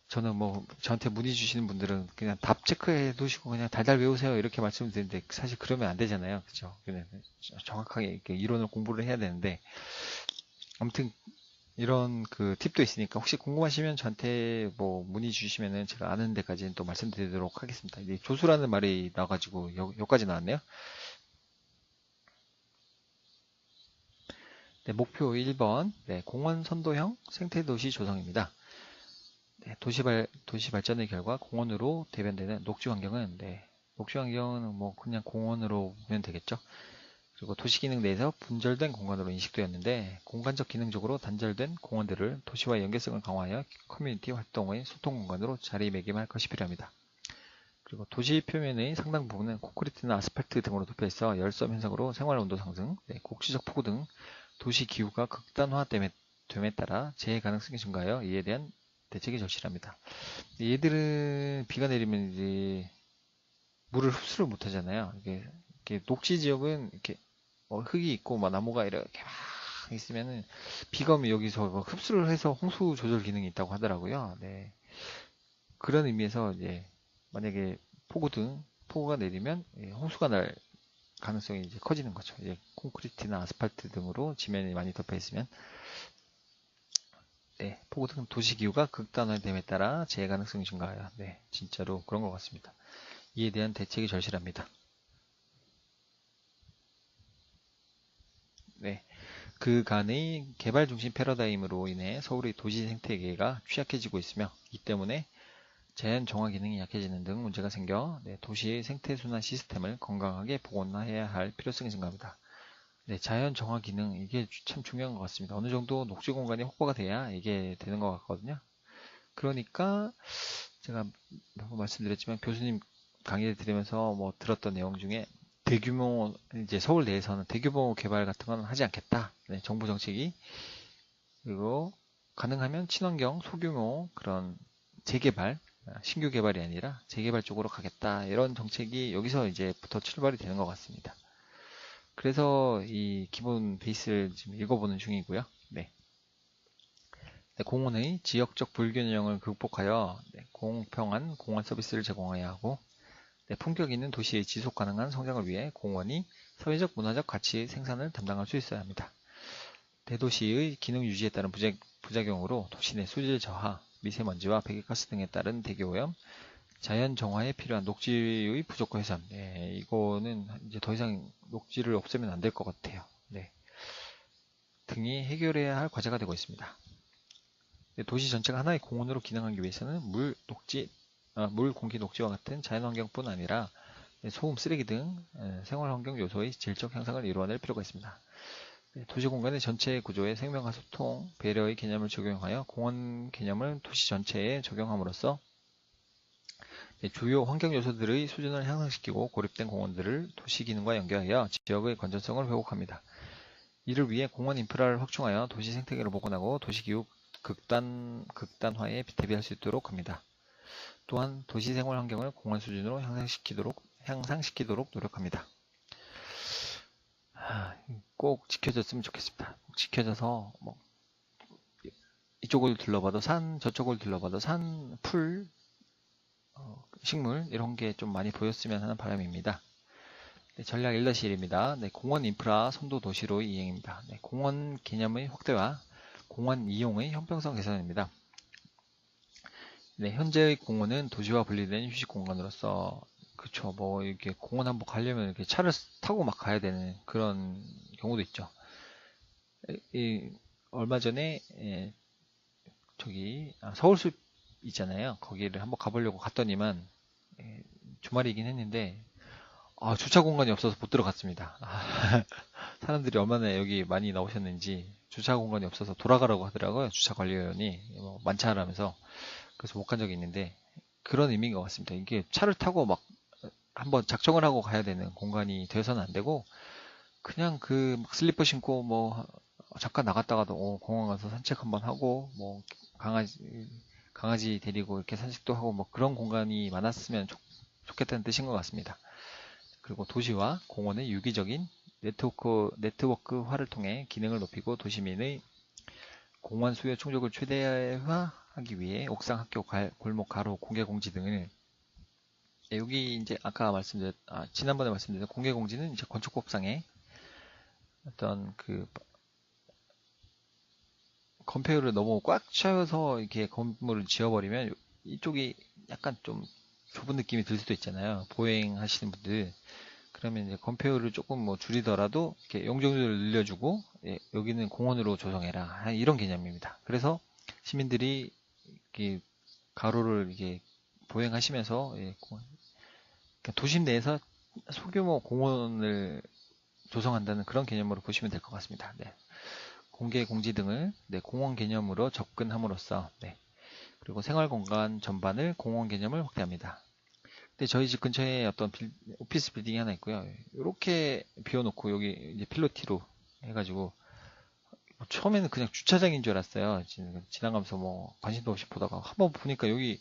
저는 뭐 저한테 문의 주시는 분들은 그냥 답 체크해 두시고 그냥 달달 외우세요 이렇게 말씀드리는데 사실 그러면 안 되잖아요. 그죠? 그냥 정확하게 이렇게 이론을 공부를 해야 되는데 아무튼 이런 그 팁도 있으니까 혹시 궁금하시면 저한테 뭐 문의 주시면은 제가 아는 데까지는 또 말씀드리도록 하겠습니다. 이제 조수라는 말이 나와가지고 여기까지 나왔네요. 네, 목표 1번 네, 공원 선도형 생태도시 조성입니다. 네, 도시 발전의 결과 공원으로 대변되는 녹지 환경은 녹지 환경은 뭐 그냥 공원으로 보면 되겠죠. 그리고 도시기능 내에서 분절된 공간으로 인식되었는데 공간적 기능적으로 단절된 공원들을 도시와의 연계성을 강화하여 커뮤니티 활동의 소통 공간으로 자리매김할 것이 필요합니다. 그리고 도시 표면의 상당 부분은 콘크리트나 아스팔트 등으로 덮여있어 열섬 현상으로 생활온도 상승, 곡지적 폭우 등 도시 기후가 극단화됨에 따라 재해 가능성이 증가하여 이에 대한 대책이 절실합니다. 얘들은 비가 내리면 이제 물을 흡수를 못 하잖아요. 이게 녹지 지역은 이렇게 흙이 있고 막 나무가 이렇게 막 있으면은 비가 오면 여기서 흡수를 해서 홍수 조절 기능이 있다고 하더라고요. 네. 그런 의미에서 이제 만약에 폭우가 내리면 홍수가 날 가능성이 이제 커지는 거죠. 이제 콘크리트나 아스팔트 등으로 지면이 많이 덮여 있으면 폭우 등 도시 기후가 극단화됨에 따라 재해 가능성이 증가해요. 네, 진짜로 그런 것 같습니다. 이에 대한 대책이 절실합니다. 네, 그간의 개발 중심 패러다임으로 인해 서울의 도시 생태계가 취약해지고 있으며 이 때문에 자연 정화 기능이 약해지는 등 문제가 생겨 도시의 생태순환 시스템을 건강하게 복원해야 할 필요성이 증가합니다. 네, 자연 정화 기능 이게 참 중요한 것 같습니다. 어느 정도 녹지 공간이 확보가 돼야 이게 되는 것 같거든요. 그러니까 제가 몇 번 말씀드렸지만 교수님 강의를 들으면서 뭐 들었던 내용 중에 대규모 이제 서울 내에서는 대규모 개발 같은 건 하지 않겠다. 네, 정부 정책이 그리고 가능하면 친환경 소규모 그런 재개발 신규 개발이 아니라 재개발 쪽으로 가겠다. 이런 정책이 여기서 이제부터 출발이 되는 것 같습니다. 그래서 이 기본 베이스를 지금 읽어보는 중이고요. 네. 공원의 지역적 불균형을 극복하여 공평한 공원 서비스를 제공해야 하고 품격 있는 도시의 지속 가능한 성장을 위해 공원이 사회적 문화적 가치 생산을 담당할 수 있어야 합니다. 대도시의 기능 유지에 따른 부작용으로 도시 내 수질 저하, 미세먼지와 배기가스 등에 따른 대기오염, 자연 정화에 필요한 녹지의 부족과 훼손. 네, 이거는 이제 더 이상 녹지를 없애면 안 될 것 같아요. 네. 등이 해결해야 할 과제가 되고 있습니다. 도시 전체가 하나의 공원으로 기능하기 위해서는 물, 공기, 녹지와 같은 자연환경뿐 아니라 소음, 쓰레기 등 생활환경 요소의 질적 향상을 이루어낼 필요가 있습니다. 도시공간의 전체 구조에 생명과 소통, 배려의 개념을 적용하여 공원 개념을 도시 전체에 적용함으로써 주요 환경 요소들의 수준을 향상시키고 고립된 공원들을 도시 기능과 연계하여 지역의 건전성을 회복합니다. 이를 위해 공원 인프라를 확충하여 도시 생태계를 복원하고 도시기후 극단화에 대비할 수 있도록 합니다. 또한 도시 생활 환경을 공원 수준으로 향상시키도록 노력합니다. 꼭 지켜졌으면 좋겠습니다. 지켜져서 뭐 이쪽을 둘러봐도 산, 저쪽을 둘러봐도 산, 풀, 식물 이런 게 좀 많이 보였으면 하는 바람입니다. 전략 1-1입니다. 공원 인프라 선도 도시로의 이행입니다. 공원 개념의 확대와 공원 이용의 형평성 개선입니다. 현재의 공원은 도시와 분리된 휴식 공간으로서 그쵸 뭐 이렇게 공원 한번 가려면 이렇게 차를 타고 막 가야 되는 그런 경우도 있죠. 얼마 전에 서울숲 있잖아요. 거기를 한번 가보려고 갔더니만 주말이긴 했는데 주차 공간이 없어서 못 들어갔습니다. 사람들이 얼마나 여기 많이 나오셨는지 주차 공간이 없어서 돌아가라고 하더라고요. 주차 관리원이 만차하라면서 그래서 못 간 적이 있는데 그런 의미인 것 같습니다. 이게 차를 타고 막 한번 작정을 하고 가야 되는 공간이 되어서는 안 되고 그냥 막 슬리퍼 신고 뭐 잠깐 나갔다가도 공원 가서 산책 한번 하고 뭐 강아지 데리고 이렇게 산책도 하고 뭐 그런 공간이 많았으면 좋겠다는 뜻인 것 같습니다. 그리고 도시와 공원의 유기적인 네트워크화를 통해 기능을 높이고 도시민의 공원 수요 충족을 최대화하기 위해 옥상, 학교, 골목, 가로, 공개 공지 등을 여기 이제 아까 지난번에 말씀드린 공개 공지는 이제 건축법상의 어떤 그 건폐율을 너무 꽉 채워서 이렇게 건물을 지어버리면 이쪽이 약간 좀 좁은 느낌이 들 수도 있잖아요. 보행하시는 분들. 그러면 이제 건폐율을 조금 뭐 줄이더라도 이렇게 용적률을 늘려주고 여기는 공원으로 조성해라 이런 개념입니다. 그래서 시민들이 이렇게 가로를 이게 보행하시면서 그러니까 도심 내에서 소규모 공원을 조성한다는 그런 개념으로 보시면 될 것 같습니다. 네. 공개 공지 등을 공원 개념으로 접근함으로써 그리고 생활공간 전반을 공원 개념을 확대합니다. 근데 저희 집 근처에 어떤 오피스 빌딩이 하나 있고요. 이렇게 비워놓고 여기 이제 필로티로 해가지고 처음에는 그냥 주차장인 줄 알았어요. 지나가면서 뭐 관심도 없이 보다가 한번 보니까 여기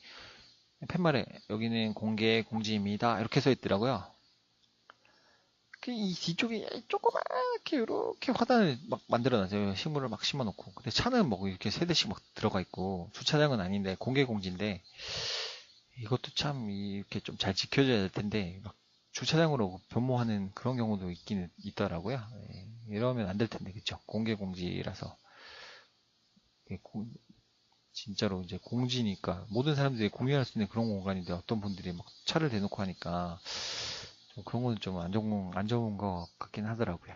팻말에 여기는 공개 공지입니다. 이렇게 써 있더라고요. 이 뒤쪽에 조그맣게 이렇게 화단을 막 만들어놨어요. 식물을 막 심어놓고. 근데 차는 뭐 이렇게 세 대씩 막 들어가 있고 주차장은 아닌데 공개 공지인데 이것도 참 이렇게 좀 잘 지켜줘야 될 텐데 막 주차장으로 변모하는 그런 경우도 있긴 있더라고요. 이러면 안 될 텐데 그쵸? 공개 공지라서 진짜로 이제 공지니까 모든 사람들이 공유할 수 있는 그런 공간인데 어떤 분들이 막 차를 대놓고 하니까 좀 그런 거는 좀 안 좋은 것 같긴 하더라고요.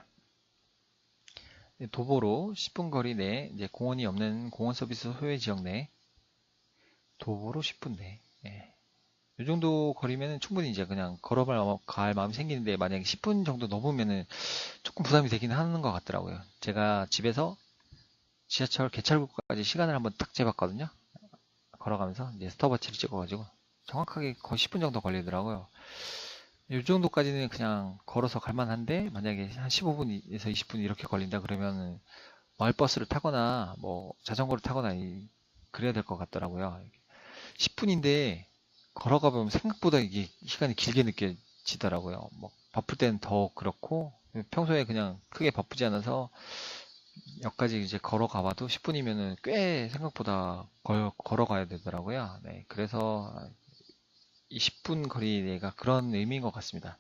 도보로 10분 거리 내 이제 공원이 없는 공원 서비스 소외 지역 내 도보로 10분 내. 이 정도 거리면 충분히 이제 그냥 걸어갈 마음이 생기는데 만약에 10분 정도 넘으면은 조금 부담이 되긴 하는 것 같더라고요. 제가 집에서 지하철 개찰구까지 시간을 한번 딱 재봤거든요. 걸어가면서 이제 스톱워치를 찍어가지고 정확하게 거의 10분 정도 걸리더라고요. 이 정도까지는 그냥 걸어서 갈만한데 만약에 한 15분에서 20분 이렇게 걸린다 그러면은 마을버스를 타거나 뭐 자전거를 타거나 그래야 될 것 같더라고요. 10분인데 걸어가 보면 생각보다 이게 시간이 길게 느껴지더라고요. 뭐 바쁠 때는 더 그렇고 평소에 그냥 크게 바쁘지 않아서 역까지 이제 걸어가 봐도 10분이면은 꽤 생각보다 걸어가야 되더라고요. 네, 그래서 이 10분 거리 내가 그런 의미인 것 같습니다.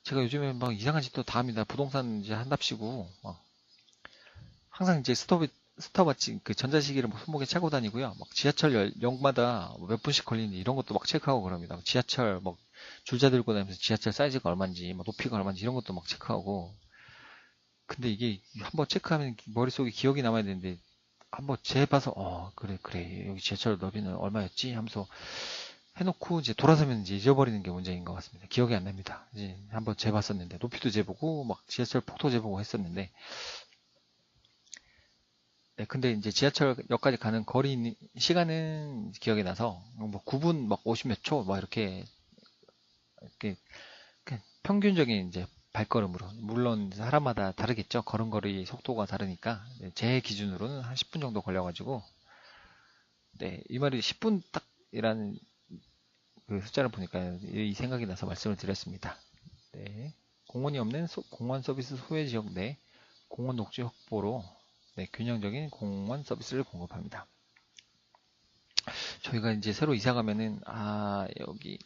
제가 요즘에 막 이상한 짓도 다 합니다. 부동산 이제 한답시고 막 항상 이제 스톱워치 그 전자시계를 뭐 손목에 차고 다니고요. 막 지하철 역마다 몇 분씩 걸리는지 이런 것도 막 체크하고 그럽니다. 지하철 막 줄자 들고 다니면서 지하철 사이즈가 얼마인지, 막 높이가 얼마인지 이런 것도 막 체크하고. 근데 이게 한번 체크하면 머릿속에 기억이 남아야 되는데 한번 재봐서 그래 여기 지하철 너비는 얼마였지 하면서 해놓고 이제 돌아서면 이제 잊어버리는 게 문제인 것 같습니다. 기억이 안 납니다. 이제 한번 재봤었는데 높이도 재보고 막 지하철 폭도 재보고 했었는데 근데 이제 지하철역까지 가는 시간은 기억이 나서 뭐 9분 막 50 몇 초 막 이렇게 평균적인 이제 발걸음으로 물론 사람마다 다르겠죠. 걸음걸이 속도가 다르니까 제 기준으로는 한 10분 정도 걸려가지고 이 말이 10분 딱이라는 그 숫자를 보니까 이 생각이 나서 말씀을 드렸습니다. 공원이 없는 공원 서비스 소외 지역 내 공원 녹지 확보로 균형적인 공원 서비스를 공급합니다. 저희가 이제 새로 이사 가면은 여기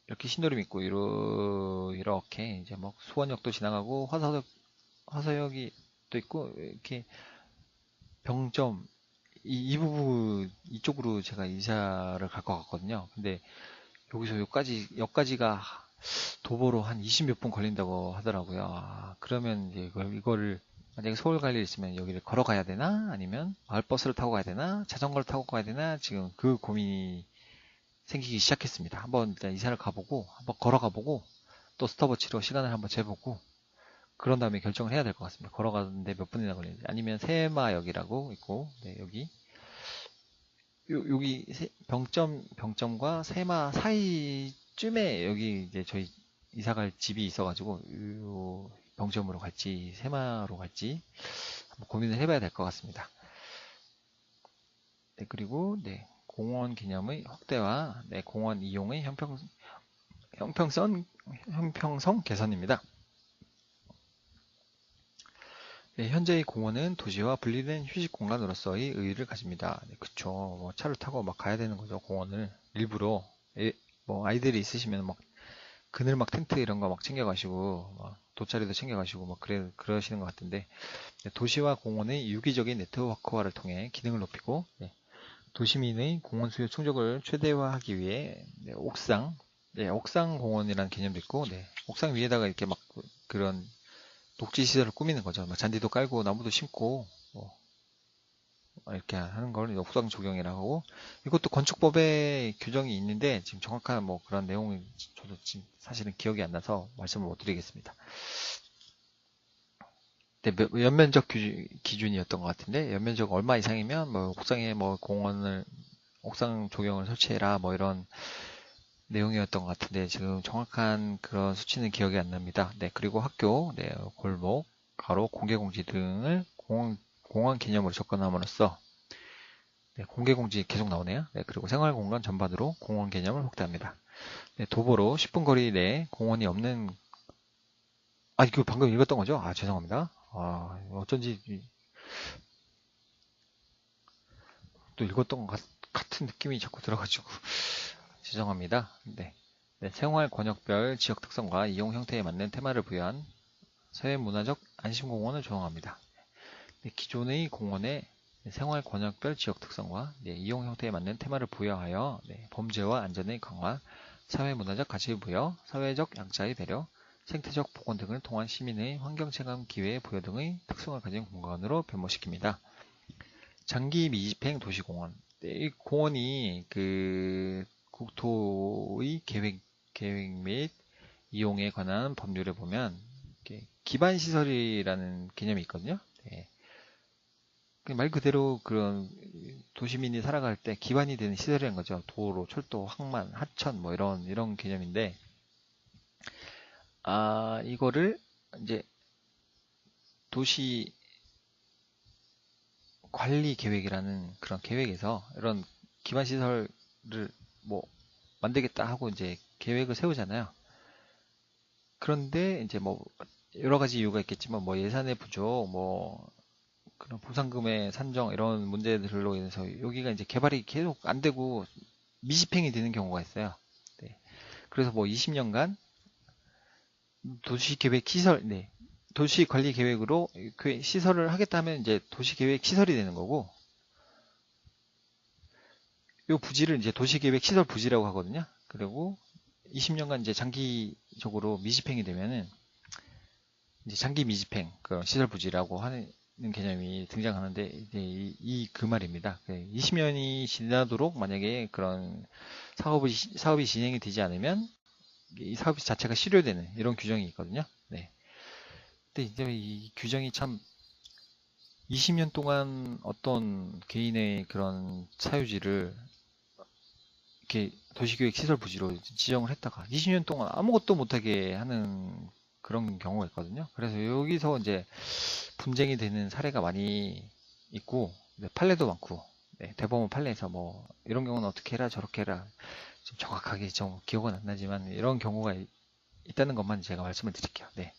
이렇게 신도림 있고 이렇게 이제 뭐 수원역도 지나가고 화서역이 또 있고 이렇게 병점 이 부분 이쪽으로 제가 이사를 갈 것 같거든요. 근데 여기서 여기까지가 도보로 한 20 몇 분 걸린다고 하더라고요. 그러면 이제 이거를 만약에 서울 갈 일 있으면 여기를 걸어가야 되나? 아니면 마을버스를 타고 가야 되나? 자전거를 타고 가야 되나? 지금 그 고민이 생기기 시작했습니다. 한번 일단 이사를 가보고, 한번 걸어가보고, 또 스톱워치로 시간을 한번 재보고, 그런 다음에 결정을 해야 될 것 같습니다. 걸어가는데 몇 분이나 걸리는지. 아니면 새마역이라고 있고, 여기 병점과 새마 사이쯤에 여기 이제 저희 이사갈 집이 있어가지고, 병점으로 갈지 세마로 갈지 한번 고민을 해봐야 될 것 같습니다. 네, 그리고 네, 공원 개념의 확대와 네, 공원 이용의 형평성 개선입니다. 네, 현재의 공원은 도시와 분리된 휴식 공간으로서의 의의를 가집니다. 네, 그쵸. 뭐 차를 타고 막 가야 되는 거죠, 공원을. 일부러. 뭐 아이들이 있으시면 막 그늘 막 텐트 이런 거 막 챙겨가시고, 막 돗자리도 챙겨가시고, 막 그러시는 것 같은데, 네, 도시와 공원의 유기적인 네트워크화를 통해 기능을 높이고, 네, 도시민의 공원 수요 충족을 최대화하기 위해 네, 옥상 공원이라는 개념도 있고, 네, 옥상 위에다가 이렇게 막 그런 녹지 시설을 꾸미는 거죠. 막 잔디도 깔고 나무도 심고 뭐 이렇게 하는 걸 옥상 조경이라고 하고, 이것도 건축법에 규정이 있는데 지금 정확한 뭐 그런 내용이 저도 지금 사실은 기억이 안 나서 말씀을 못 드리겠습니다. 네, 연면적 기준이었던 것 같은데, 연면적 얼마 이상이면 뭐 옥상에 뭐 옥상 조경을 설치해라 뭐 이런 내용이었던 것 같은데 지금 정확한 그런 수치는 기억이 안 납니다. 네, 그리고 학교, 네, 골목, 가로, 공개공지 등을 공원 개념으로 접근함으로써 네, 공개공지 계속 나오네요. 네, 그리고 생활공간 전반으로 공원 개념을 확대합니다. 네, 도보로 10분 거리 내에 공원이 없는 이거 방금 읽었던 거죠? 죄송합니다. 어쩐지 또 읽었던 것 같은 느낌이 자꾸 들어가지고 죄송합니다. 네. 네, 생활 권역별 지역 특성과 이용 형태에 맞는 테마를 부여한 사회문화적 안심공원을 조성합니다. 네, 기존의 공원에 생활 권역별 지역 특성과 네, 이용 형태에 맞는 테마를 부여하여 네, 범죄와 안전의 강화, 사회문화적 가치 부여, 사회적 양자의 배려, 생태적 복원 등을 통한 시민의 환경체감 기회 부여 등의 특성을 가진 공간으로 변모시킵니다. 장기 미집행 도시공원. 네, 이 공원이 그 국토의 계획 및 이용에 관한 법률에 보면 기반시설이라는 개념이 있거든요. 네. 말 그대로 그런 도시민이 살아갈 때 기반이 되는 시설이라는 거죠. 도로, 철도, 항만, 하천 뭐 이런 개념인데 이거를 이제 도시 관리 계획이라는 그런 계획에서 이런 기반 시설을 뭐 만들겠다 하고 이제 계획을 세우잖아요. 그런데 이제 뭐 여러 가지 이유가 있겠지만 뭐 예산의 부족, 뭐 그런 보상금의 산정 이런 문제들로 인해서 여기가 이제 개발이 계속 안 되고 미집행이 되는 경우가 있어요. 네. 그래서 뭐 20년간 도시계획 시설, 네. 도시관리 계획으로 시설을 하겠다 하면 이제 도시계획 시설이 되는 거고, 이 부지를 이제 도시계획 시설 부지라고 하거든요. 그리고 20년간 이제 장기적으로 미집행이 되면은 이제 장기 미집행, 그 시설 부지라고 하는 개념이 등장하는데 이제 그 말입니다. 20년이 지나도록 만약에 그런 사업이 진행이 되지 않으면 이 사업 자체가 실효되는 이런 규정이 있거든요. 네. 근데 이제 이 규정이 참 20년 동안 어떤 개인의 그런 사유지를 이렇게 도시계획 시설 부지로 지정을 했다가 20년 동안 아무것도 못하게 하는 그런 경우가 있거든요. 그래서 여기서 이제 분쟁이 되는 사례가 많이 있고, 판례도 많고, 네, 대법원 판례에서 뭐 이런 경우는 어떻게 해라 저렇게 해라 좀 정확하게 좀 기억은 안 나지만 이런 경우가 있다는 것만 제가 말씀을 드릴게요. 네.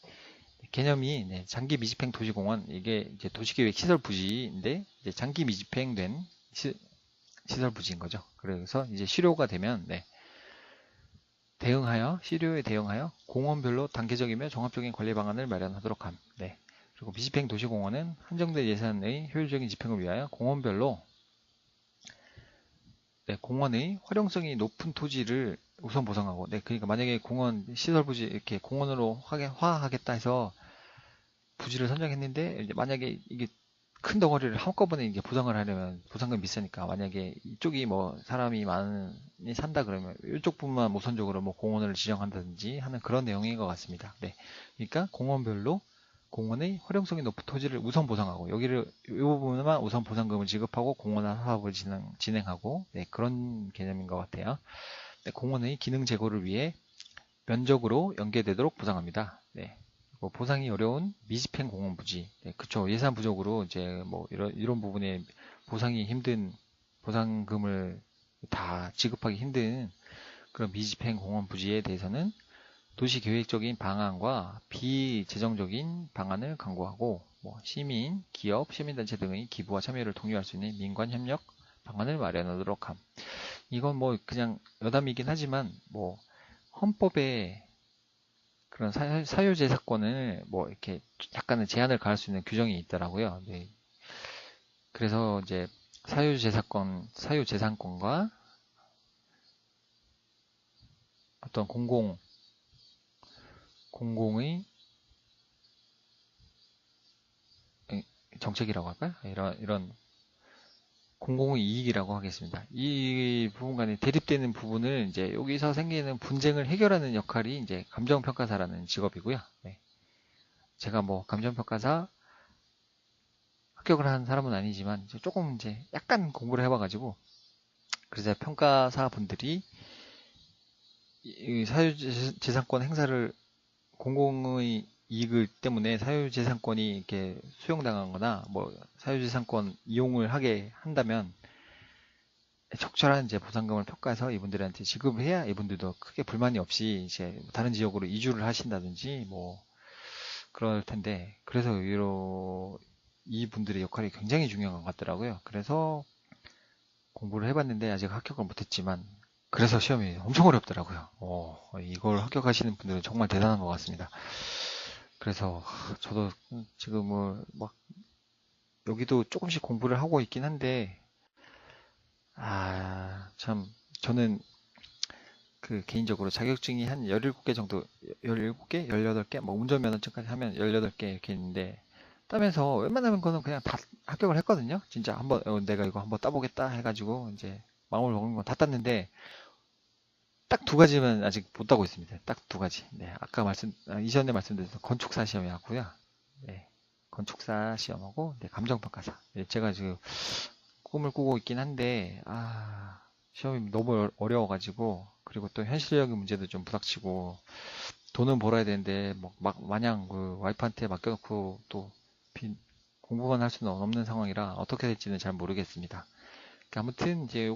개념이 장기 미집행 도시공원 이게 이제 도시계획 시설 부지인데 이제 장기 미집행된 시설 부지인 거죠. 그래서 이제 실효가 되면 실효에 대응하여 공원별로 단계적이며 종합적인 관리 방안을 마련하도록 함. 네. 그리고 미집행 도시공원은 한정된 예산의 효율적인 집행을 위하여 공원별로 공원의 활용성이 높은 토지를 우선 보상하고, 그러니까 만약에 공원 시설 부지 이렇게 공원으로 화하겠다 해서 부지를 선정했는데 이제 만약에 이게 큰 덩어리를 한꺼번에 이제 보상을 하려면 보상금이 비싸니까 만약에 이쪽이 뭐 사람이 많이 산다 그러면 이쪽 부분만 우선적으로 뭐 공원을 지정한다든지 하는 그런 내용인 것 같습니다. 네. 그러니까 공원별로 공원의 활용성이 높은 토지를 우선 보상하고 여기를 이 부분만 우선 보상금을 지급하고 공원화 사업을 진행하고 그런 개념인 것 같아요. 공원의 기능 제고를 위해 면적으로 연계되도록 보상합니다. 네. 뭐 보상이 어려운 미집행 공원 부지. 네, 그쵸. 예산 부족으로 이제 뭐 이런 부분에 보상이 힘든 보상금을 다 지급하기 힘든 그런 미집행 공원 부지에 대해서는 도시 계획적인 방안과 비재정적인 방안을 강구하고 뭐 시민, 기업, 시민단체 등의 기부와 참여를 독려할 수 있는 민관 협력 방안을 마련하도록 함. 이건 뭐 그냥 여담이긴 하지만 뭐 헌법에 그런 사유재 사건을 뭐 이렇게 약간의 제한을 가할 수 있는 규정이 있더라고요. 네. 그래서 이제 사유재산권과 어떤 공공의 정책이라고 할까요? 이런 공공의 이익이라고 하겠습니다. 이 부분 간에 대립되는 부분을 이제 여기서 생기는 분쟁을 해결하는 역할이 이제 감정평가사라는 직업이고요. 네. 제가 뭐 감정평가사 합격을 한 사람은 아니지만 조금 이제 약간 공부를 해봐가지고 그래서 평가사 분들이 이 사유재산권 행사를 공공의 이익을 때문에 사유재산권이 이렇게 수용당하거나 뭐 사유재산권 이용을 하게 한다면 적절한 이제 보상금을 평가해서 이분들한테 지급해야 이분들도 크게 불만이 없이 이제 다른 지역으로 이주를 하신다든지 뭐 그럴 텐데 그래서 이분들의 역할이 굉장히 중요한 것 같더라고요. 그래서 공부를 해봤는데 아직 합격을 못했지만 그래서 시험이 엄청 어렵더라고요. 이걸 합격하시는 분들은 정말 대단한 것 같습니다. 그래서 저도 지금 막 여기도 조금씩 공부를 하고 있긴 한데 참 저는 그 개인적으로 자격증이 한 17개 정도 17개? 18개? 뭐 운전면허증까지 하면 18개 이렇게 있는데 따면서 웬만하면 거는 그냥 다 합격을 했거든요. 진짜 한번 내가 이거 한번 따보겠다 해가지고 이제 마음을 먹은 건 다 땄는데 딱 두 가지만 아직 못 따고 있습니다. 딱 두 가지. 네, 아까 이전에 말씀드린 건축사 시험이었고요. 네, 건축사 시험하고 네, 감정평가사. 네, 제가 지금 꿈을 꾸고 있긴 한데 시험이 너무 어려워가지고 그리고 또 현실적인 문제도 좀 부닥치고 돈은 벌어야 되는데 뭐 마냥 그 와이프한테 맡겨놓고 또 공부만 할 수는 없는 상황이라 어떻게 될지는 잘 모르겠습니다. 아무튼 이제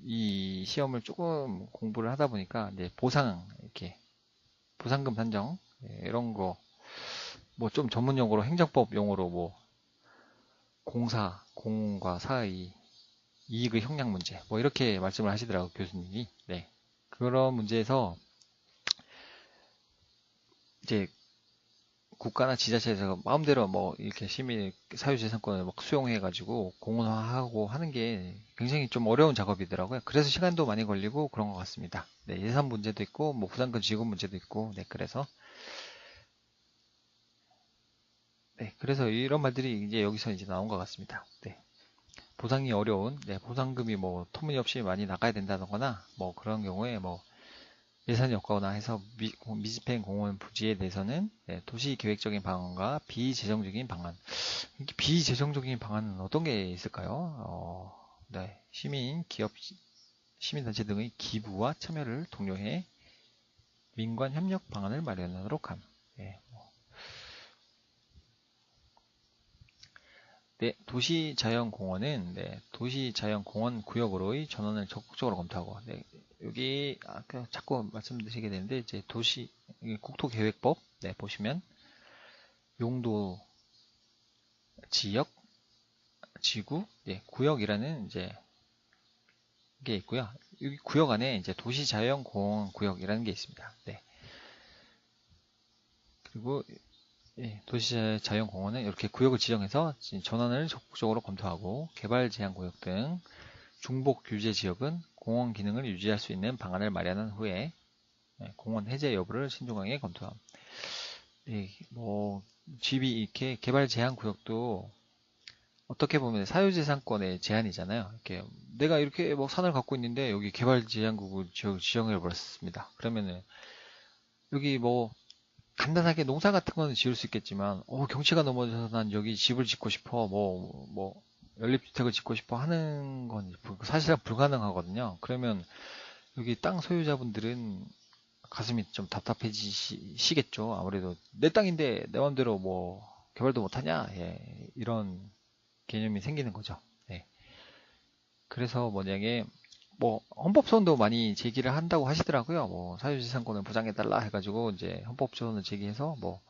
이 시험을 조금 공부를 하다 보니까 이제 이렇게 보상금 산정 이런 거 뭐 좀 전문 용어로 행정법 용어로 뭐 공과 사의 이익의 형량 문제 뭐 이렇게 말씀을 하시더라고요 교수님이. 네, 그런 문제에서 이제 국가나 지자체에서 마음대로 뭐 이렇게 시민 사유재산권을 막 수용해가지고 공원화하고 하는 게 굉장히 좀 어려운 작업이더라고요. 그래서 시간도 많이 걸리고 그런 것 같습니다. 네, 예산 문제도 있고 뭐 부담금 지급 문제도 있고 그래서 이런 말들이 이제 여기서 이제 나온 것 같습니다. 네. 보상이 어려운 보상금이 뭐 터무니없이 많이 나가야 된다거나 뭐 그런 경우에 뭐 예산이 없거나 해서 미집행 공원 부지에 대해서는 도시 계획적인 방안과 비재정적인 방안. 이게 비재정적인 방안은 어떤 게 있을까요? 네, 시민, 기업, 시민단체 등의 기부와 참여를 독려해 민관 협력 방안을 마련하도록 함. 네, 도시자연공원은 도시자연공원 구역으로의 전원을 적극적으로 검토하고 여기 아까 자꾸 말씀드리게 되는데 이제 국토계획법 보시면 용도 지역 지구 구역이라는 이제 게 있고요. 여기 구역 안에 이제 도시자연공원 구역이라는 게 있습니다. 네. 그리고 도시자연공원은 이렇게 구역을 지정해서 전원을 적극적으로 검토하고 개발 제한 구역 등 중복 규제 지역은 공원 기능을 유지할 수 있는 방안을 마련한 후에 공원 해제 여부를 신중하게 검토함. 뭐 집이 이렇게 개발 제한 구역도 어떻게 보면 사유재산권의 제한이잖아요. 이렇게 내가 이렇게 뭐 산을 갖고 있는데 여기 개발 제한구를 지정해 버렸습니다. 그러면은 여기 뭐 간단하게 농사 같은 거는 지을 수 있겠지만 경치가 넘어져서 난 여기 집을 짓고 싶어 뭐 연립주택을 짓고 싶어 하는 건 사실상 불가능하거든요. 그러면 여기 땅 소유자분들은 가슴이 좀 답답해지시겠죠. 아무래도 내 땅인데 내 맘대로 뭐 개발도 못하냐? 예, 이런 개념이 생기는 거죠. 네. 그래서 만약에 뭐 헌법소원도 많이 제기를 한다고 하시더라고요. 뭐 사유재산권을 보장해달라 해가지고 이제 헌법소원을 제기해서 뭐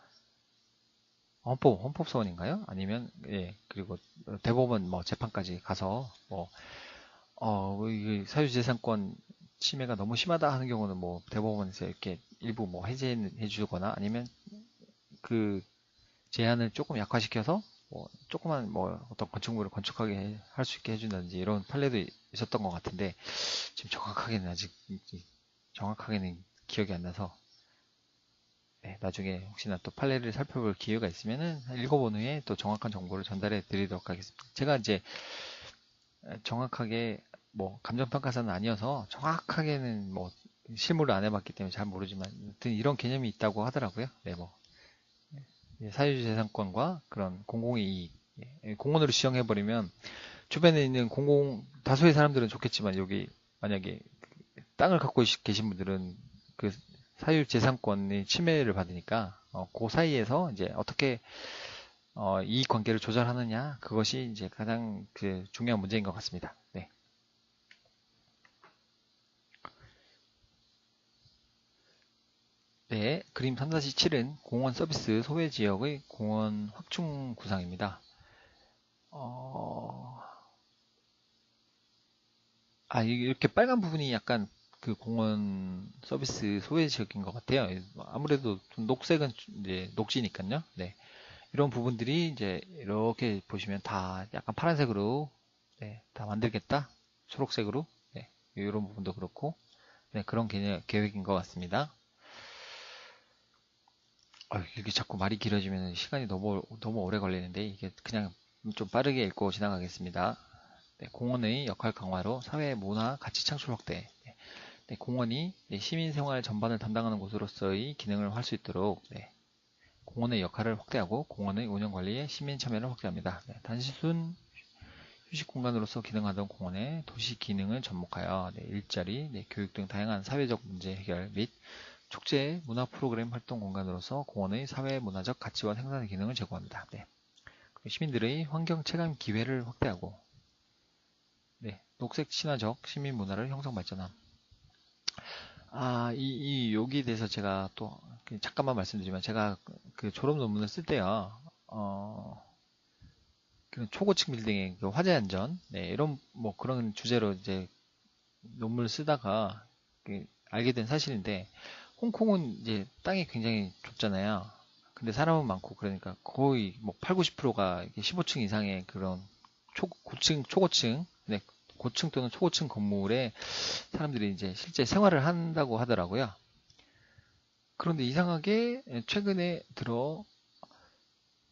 헌법소원인가요? 아니면 예 그리고 대법원 뭐 재판까지 가서 뭐 이 사유재산권 침해가 너무 심하다 하는 경우는 뭐 대법원에서 이렇게 일부 뭐 해제해 주거나 아니면 그 제한을 조금 약화시켜서 뭐 조그만 뭐 어떤 건축물을 건축하게 할 수 있게 해준다든지 이런 판례도 있었던 것 같은데 지금 정확하게는 기억이 안 나서 네, 나중에 혹시나 또 판례를 살펴볼 기회가 있으면은 읽어본 후에 또 정확한 정보를 전달해 드리도록 하겠습니다. 제가 이제 정확하게 뭐 감정평가사는 아니어서 정확하게는 뭐 실무를 안 해봤기 때문에 잘 모르지만 아무튼 이런 개념이 있다고 하더라고요. 네, 뭐 사유재산권과 그런 공공의 이익 공원으로 지정해버리면 주변에 있는 다수의 사람들은 좋겠지만 여기 만약에 땅을 갖고 계신 분들은 그 사유재산권의 침해를 받으니까 그 사이에서 이제 어떻게 이익 관계를 조절하느냐 그것이 이제 가장 그 중요한 문제인 것 같습니다. 네. 네, 그림 3-7은 공원 서비스 소외 지역의 공원 확충 구상입니다. 이렇게 빨간 부분이 약간 그 공원 서비스 소외 지역인 것 같아요. 아무래도 좀 녹색은 이제 녹지니까요. 네. 이런 부분들이 이제 이렇게 보시면 다 약간 파란색으로 네, 다 만들겠다. 초록색으로. 네. 이런 부분도 그렇고. 네, 그런 계획인 것 같습니다. 이게 자꾸 말이 길어지면 시간이 너무 오래 걸리는데 이게 그냥 좀 빠르게 읽고 지나가겠습니다. 네, 공원의 역할 강화로 사회 문화 가치 창출 확대. 네, 공원이 시민 생활 전반을 담당하는 곳으로서의 기능을 할 수 있도록 공원의 역할을 확대하고 공원의 운영 관리에 시민 참여를 확대합니다. 단순 휴식 공간으로서 기능하던 공원의 도시 기능을 접목하여 일자리, 교육 등 다양한 사회적 문제 해결 및 축제, 문화 프로그램 활동 공간으로서 공원의 사회 문화적 가치와 생산 기능을 제공합니다. 시민들의 환경 체감 기회를 확대하고 녹색 친화적 시민 문화를 형성 발전함. 여기에 대해서 제가 또 잠깐만 말씀드리면 제가 그 졸업 논문을 쓸 때요. 그 초고층 빌딩의 그 화재 안전 이런 뭐 그런 주제로 이제 논문을 쓰다가 알게 된 사실인데 홍콩은 이제 땅이 굉장히 좁잖아요. 근데 사람은 많고 그러니까 거의 뭐 8, 90%가 15층 이상의 그런 초고층, 고층 또는 초고층 건물에 사람들이 이제 실제 생활을 한다고 하더라고요. 그런데 이상하게 최근에 들어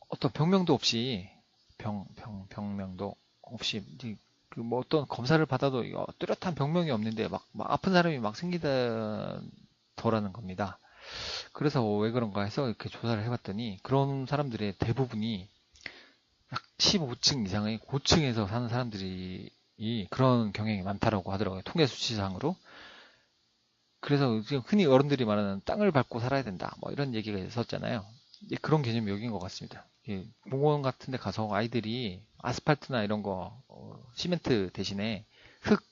어떤 병명도 없이 병명도 없이 그 뭐 어떤 검사를 받아도 뚜렷한 병명이 없는데 막 아픈 사람이 막 생기더라는 겁니다. 그래서 왜 그런가 해서 이렇게 조사를 해봤더니 그런 사람들의 대부분이 약 15층 이상의 고층에서 사는 사람들이 그런 경향이 많다라고 하더라고요. 통계 수치상으로. 그래서 지금 흔히 어른들이 말하는 땅을 밟고 살아야 된다. 뭐 이런 얘기가 있었잖아요. 그런 개념이 여긴 것 같습니다. 공원 같은 데 가서 아이들이 아스팔트나 이런 거, 시멘트 대신에 흙,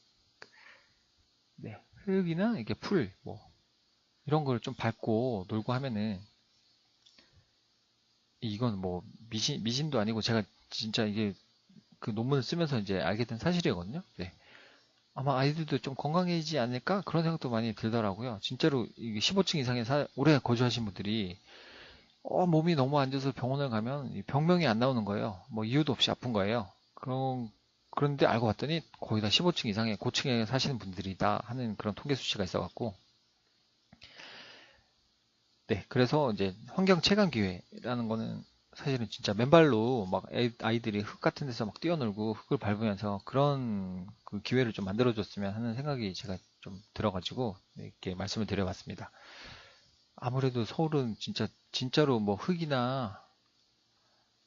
흙이나 이게 풀, 뭐, 이런 걸 좀 밟고 놀고 하면은, 이건 뭐, 미신도 아니고 제가 진짜 이게 그 논문을 쓰면서 이제 알게 된 사실이거든요. 아마 아이들도 좀 건강해지지 않을까? 그런 생각도 많이 들더라고요. 진짜로 이게 15층 이상에 오래 거주하신 분들이 몸이 너무 안 좋아서 병원을 가면 병명이 안 나오는 거예요. 뭐 이유도 없이 아픈 거예요. 그런데 알고 봤더니 거의 다 15층 이상의 고층에 사시는 분들이다 하는 그런 통계 수치가 있어갖고 그래서 이제 환경 체감 기회라는 거는 사실은 진짜 맨발로 막 아이들이 흙 같은 데서 막 뛰어놀고 흙을 밟으면서 그런 그 기회를 좀 만들어줬으면 하는 생각이 제가 좀 들어가지고 이렇게 말씀을 드려봤습니다. 아무래도 서울은 진짜로 뭐 흙이나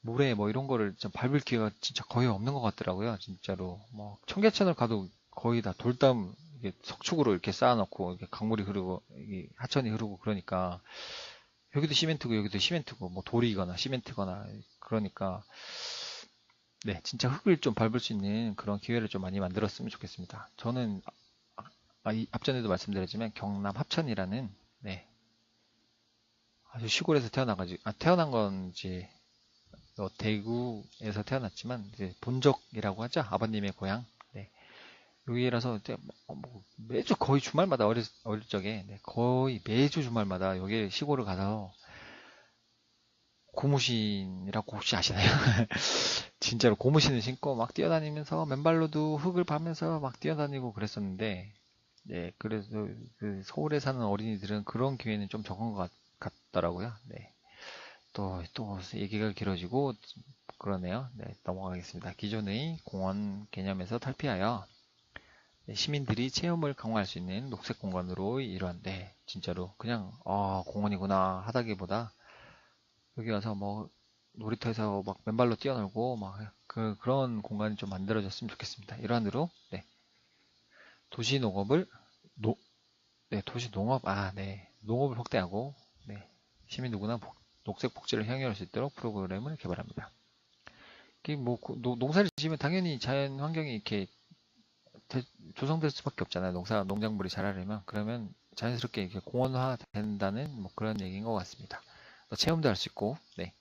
모래 뭐 이런 거를 좀 밟을 기회가 진짜 거의 없는 것 같더라고요. 진짜로 뭐 청계천을 가도 거의 다 돌담 이게 석축으로 이렇게 쌓아놓고 이게 강물이 흐르고 이게 하천이 흐르고 그러니까 여기도 시멘트고 여기도 시멘트고 뭐 돌이거나 시멘트거나 그러니까 네, 진짜 흙을 좀 밟을 수 있는 그런 기회를 좀 많이 만들었으면 좋겠습니다. 저는 앞전에도 말씀드렸지만 경남 합천이라는 네, 아주 시골에서 태어나가지고 태어난 건지 대구에서 태어났지만 이제 본적이라고 하죠. 아버님의 고향. 네, 여기라서 이제 뭐 매주 거의 주말마다 어릴 적에 네, 거의 매주 주말마다 여기 시골을 가서 고무신이라고 혹시 아시나요? 진짜로 고무신을 신고 막 뛰어다니면서 맨발로도 흙을 밟으면서 막 뛰어다니고 그랬었는데, 네, 그래서 그 서울에 사는 어린이들은 그런 기회는 좀 적은 것 같더라고요. 네, 또 얘기가 길어지고 그러네요. 네, 넘어가겠습니다. 기존의 공원 개념에서 탈피하여 네, 시민들이 체험을 강화할 수 있는 녹색 공간으로 이루한데, 진짜로 그냥 공원이구나 하다기보다 여기 와서 뭐 놀이터에서 막 맨발로 뛰어놀고 막 그런 공간이 좀 만들어졌으면 좋겠습니다. 일환으로 네, 도시 농업을 노, 네, 도시 농업 네, 농업을 확대하고 네, 시민 누구나 녹색 복지를 향유할 수 있도록 프로그램을 개발합니다. 이게 뭐 농사를 지으면 당연히 자연 환경이 이렇게 조성될 수밖에 없잖아요. 농작물이 자라려면 그러면 자연스럽게 이렇게 공원화 된다는 뭐 그런 얘기인 것 같습니다. 또 체험도 할 수 있고 네.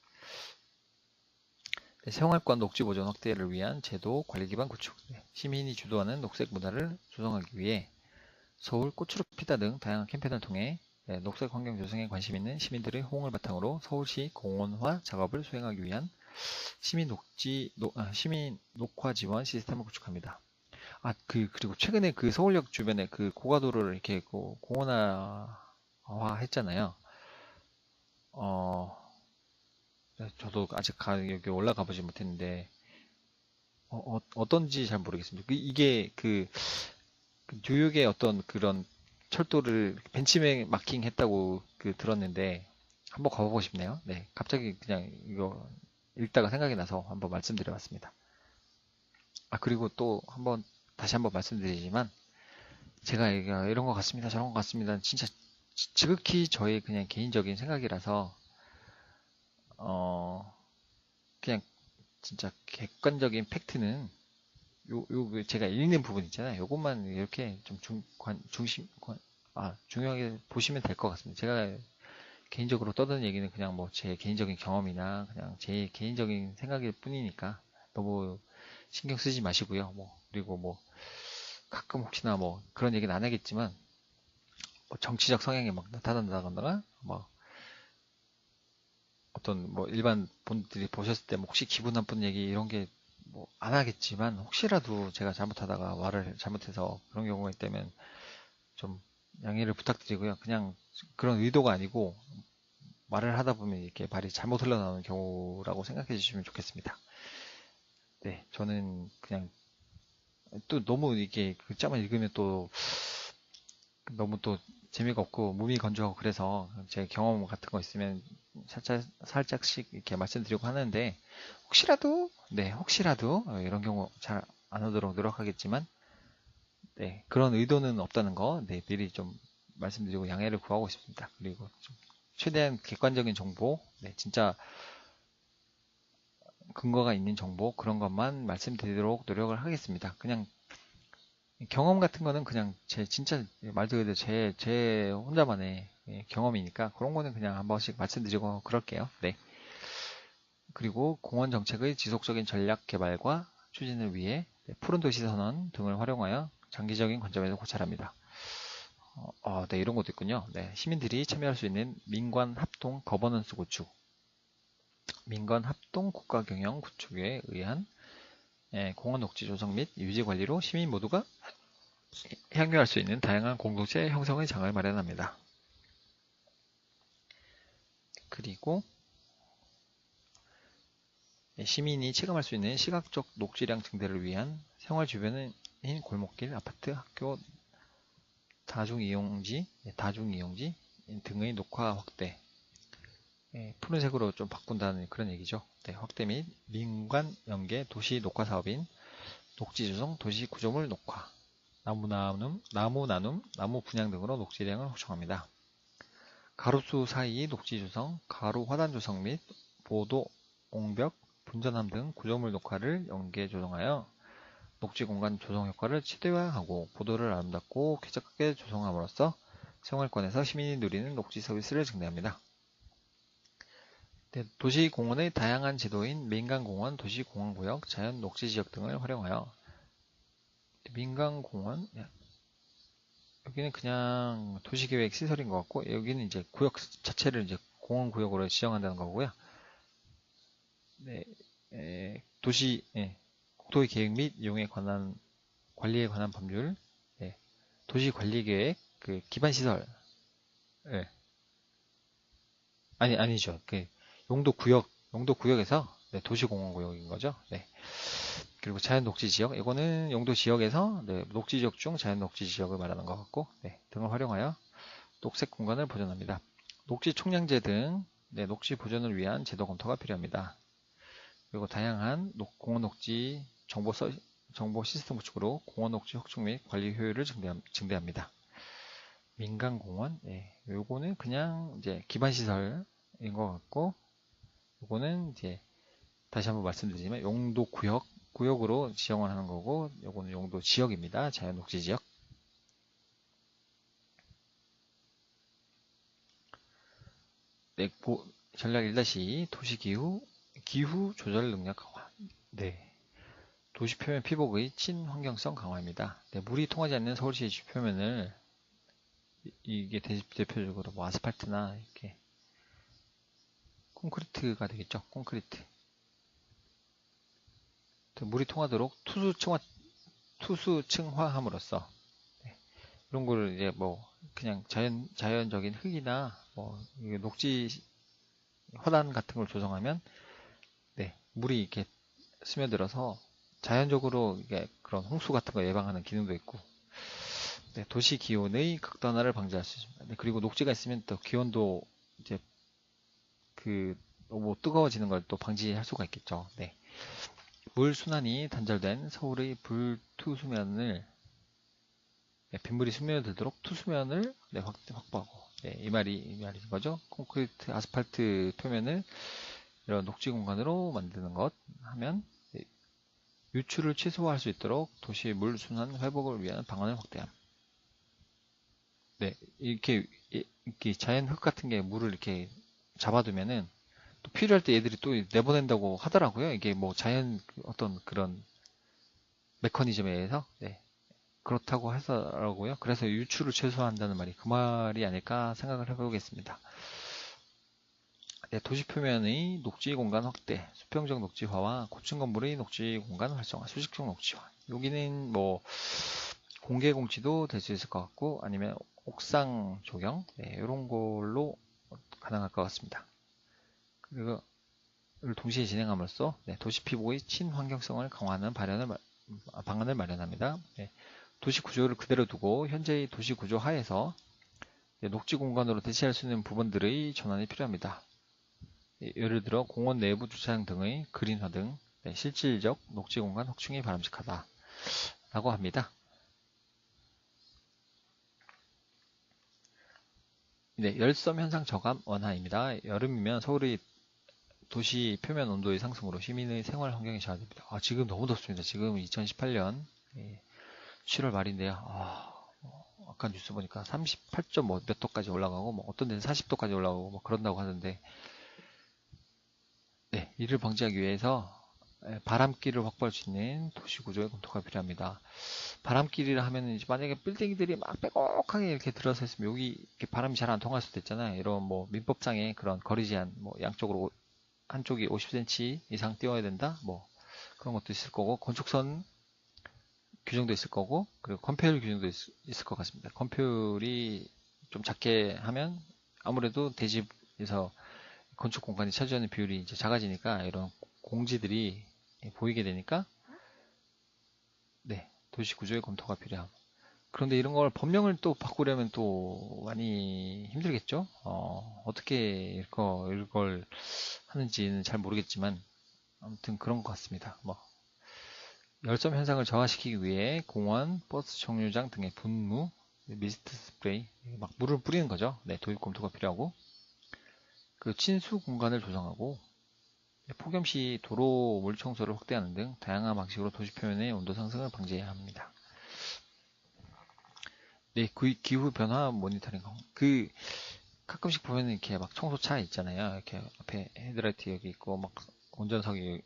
네, 생활권 녹지 보존 확대를 위한 제도 관리 기반 구축, 네, 시민이 주도하는 녹색 문화를 조성하기 위해 서울 꽃으로 피다 등 다양한 캠페인을 통해 네, 녹색 환경 조성에 관심 있는 시민들의 호응을 바탕으로 서울시 공원화 작업을 수행하기 위한 시민 녹화 지원 시스템을 구축합니다. 그리고 최근에 그 서울역 주변에 그 고가도로를 이렇게 공원화 했잖아요. 네, 저도 아직 여기 올라가 보지 못했는데, 떤지 잘 모르겠습니다. 이게 그 뉴욕의 어떤 그런 철도를 벤치맨 마킹 했다고 들었는데, 한번 가보고 싶네요. 네, 갑자기 그냥 이거 읽다가 생각이 나서 한번 말씀드려봤습니다. 그리고 또 다시 한번 말씀드리지만, 제가 이런 것 같습니다. 저런 것 같습니다. 진짜 지극히 저의 그냥 개인적인 생각이라서, 그냥 진짜 객관적인 팩트는 제가 읽는 부분 있잖아요. 요것만 이렇게 좀 중요하게 보시면 될 것 같습니다. 제가 개인적으로 떠드는 얘기는 그냥 뭐 제 개인적인 경험이나 그냥 제 개인적인 생각일 뿐이니까 너무 신경 쓰지 마시고요. 그리고 가끔 혹시나 그런 얘기는 안 하겠지만 정치적 성향이 막 나타난다거나 어떤 일반 분들이 보셨을 때 혹시 기분 나쁜 얘기 이런 게 안 하겠지만 혹시라도 제가 잘못하다가 말을 잘못해서 그런 경우가 있다면 좀 양해를 부탁드리고요. 그냥 그런 의도가 아니고 말을 하다 보면 이렇게 말이 잘못 흘러나오는 경우라고 생각해 주시면 좋겠습니다. 네, 저는 그냥 또 너무 이게 글자만 읽으면 또 너무 또 재미가 없고 몸이 건조하고 그래서 제 경험 같은 거 있으면 살짝씩 이렇게 말씀드리고 하는데 혹시라도 이런 경우 잘 안 오도록 노력하겠지만 네, 그런 의도는 없다는 거 네, 미리 좀 말씀드리고 양해를 구하고 싶습니다. 그리고 좀 최대한 객관적인 정보, 네, 진짜 근거가 있는 정보 그런 것만 말씀드리도록 노력을 하겠습니다. 그냥 경험 같은 거는 그냥 진짜 말 그대로 제 혼자만의 경험이니까 그런 거는 그냥 한 번씩 말씀드리고 그럴게요. 네. 그리고 공원 정책의 지속적인 전략 개발과 추진을 위해 푸른 도시 선언 등을 활용하여 장기적인 관점에서 고찰합니다. 네, 이런 것도 있군요. 네, 시민들이 참여할 수 있는 민관 합동 거버넌스 구축, 민관 합동 국가 경영 구축에 의한 공원 녹지 조성 및 유지 관리로 시민 모두가 향유할 수 있는 다양한 공동체 형성의 장을 마련합니다. 그리고 시민이 체감할 수 있는 시각적 녹지량 증대를 위한 생활 주변인 골목길, 아파트, 학교, 다중이용지 등의 녹화 확대, 푸른색으로 좀 바꾼다는 그런 얘기죠. 네, 확대 및 민관 연계 도시 녹화 사업인 녹지 조성 도시 구조물 녹화, 나무 나눔, 나무 분양 등으로 녹지량을 확충합니다. 가로수 사이 녹지 조성, 가로 화단 조성 및 보도, 옹벽, 분전함 등 구조물 녹화를 연계 조성하여 녹지 공간 조성 효과를 최대화하고 보도를 아름답고 쾌적하게 조성함으로써 생활권에서 시민이 누리는 녹지 서비스를 증대합니다. 네, 도시공원의 다양한 제도인 민간공원, 도시공원구역, 자연 녹지지역 등을 활용하여 민간공원, 여기는 그냥 도시계획 시설인 것 같고, 여기는 이제 구역 자체를 이제 공원구역으로 지정한다는 거고요. 네, 도시, 국토의 계획 및 이용에 관한, 관리에 관한 법률, 도시관리계획, 그 기반시설, 예, 아니죠. 그 용도구역에서 네, 도시공원구역인 거죠. 네. 그리고 자연녹지지역, 이거는 용도지역에서 네, 녹지지역 중 자연녹지지역을 말하는 것 같고, 네, 등을 활용하여 녹색 공간을 보존합니다. 녹지 총량제 등 네, 녹지 보존을 위한 제도 검토가 필요합니다. 그리고 다양한 공원 녹지 정보 시스템 구축으로 공원 녹지 확충 및 관리 효율을 증대합니다. 민간공원, 요거는 그냥 이제 기반시설인 것 같고, 요거는 이제 다시 한번 말씀드리지만 구역으로 지정을 하는 거고, 요거는 용도 지역입니다. 자연 녹지 지역. 네, 전략 1-2 기후 조절 능력 강화. 네. 도시 표면 피복의 친환경성 강화입니다. 네, 물이 통하지 않는 서울시 의 표면을 이게 대표적으로 뭐 아스팔트나 이렇게 콘크리트가 되겠죠. 콘크리트. 물이 통하도록 투수층화함으로써 이런 거를 이제 뭐 그냥 자연적인 흙이나 뭐 녹지 화단 같은 걸 조성하면 네, 물이 이렇게 스며들어서 자연적으로 이게 그런 홍수 같은 거 예방하는 기능도 있고 네, 도시 기온의 극단화를 방지할 수 있습니다. 네, 그리고 녹지가 있으면 또 기온도 이제 그 너무 뜨거워지는 걸 또 방지할 수가 있겠죠. 네. 물 순환이 단절된 서울의 불투수면을 네, 빗물이 스며들도록 투수면을 네, 확보하고 네, 이 말인 거죠. 콘크리트, 아스팔트 표면을 이런 녹지 공간으로 만드는 것 하면 네, 유출을 최소화할 수 있도록 도시 물 순환 회복을 위한 방안을 확대함. 네, 이렇게 자연 흙 같은 게 물을 이렇게 잡아두면은 또 필요할 때 얘들이 또 내보낸다고 하더라고요. 이게 뭐 자연 어떤 그런 메커니즘에 의해서 네, 그렇다고 하더라고요. 그래서 유출을 최소화한다는 말이 그 말이 아닐까 생각을 해보겠습니다. 네, 도시 표면의 녹지 공간 확대, 수평적 녹지화와 고층 건물의 녹지 공간 활성화, 수직적 녹지화. 여기는 뭐 공개 공지도 될 수 있을 것 같고 아니면 옥상 조경 네, 이런 걸로 가능할 것 같습니다. 그리고 동시에 진행함으로써 네, 도시 피복의 친환경성을 강화하는 방안을 마련합니다. 네, 도시 구조를 그대로 두고 현재의 도시 구조 하에서 네, 녹지 공간으로 대체할 수 있는 부분들의 전환이 필요합니다. 네, 예를 들어 공원 내부 주차장 등의 그린화 등 네, 실질적 녹지 공간 확충이 바람직하다 라고 합니다. 네, 열섬 현상 저감 원화입니다. 여름이면 서울의 도시 표면 온도의 상승으로 시민의 생활 환경이 저하됩니다. 지금 너무 덥습니다. 지금 2018년 7월 말인데요. 아까 뉴스 보니까 38점 몇 도까지 올라가고 뭐 어떤 데는 40도까지 올라가고 뭐 그런다고 하는데 네, 이를 방지하기 위해서 바람길을 확보할 수 있는 도시 구조의 검토가 필요합니다. 바람길이라 하면 이제 만약에 빌딩들이 막 빼곡하게 이렇게 들어서 있으면 여기 이렇게 바람이 잘 안 통할 수도 있잖아요. 이런 뭐 민법상의 그런 거리 제한, 뭐 양쪽으로 한쪽이 50cm 이상 띄워야 된다, 뭐 그런 것도 있을 거고 건축선 규정도 있을 거고 그리고 건폐율 규정도 있을 것 같습니다. 건폐율이 좀 작게 하면 아무래도 대지에서 건축 공간이 차지하는 비율이 이제 작아지니까 이런 공지들이 보이게 되니까 네, 도시 구조의 검토가 필요하고 그런데 이런 걸 법령을 또 바꾸려면 또 많이 힘들겠죠? 어떻게 이걸 하는지는 잘 모르겠지만 아무튼 그런 것 같습니다. 뭐 열섬 현상을 저하시키기 위해 공원, 버스 정류장 등의 분무, 미스트 스프레이, 막 물을 뿌리는 거죠. 네, 도입 검토가 필요하고, 그 친수 공간을 조성하고, 폭염 시 도로 물 청소를 확대하는 등 다양한 방식으로 도시 표면의 온도 상승을 방지해야 합니다. 네, 그 기후 변화 모니터링. 가끔씩 보면 이렇게 막 청소차 있잖아요. 이렇게 앞에 헤드라이트 여기 있고, 막 운전석이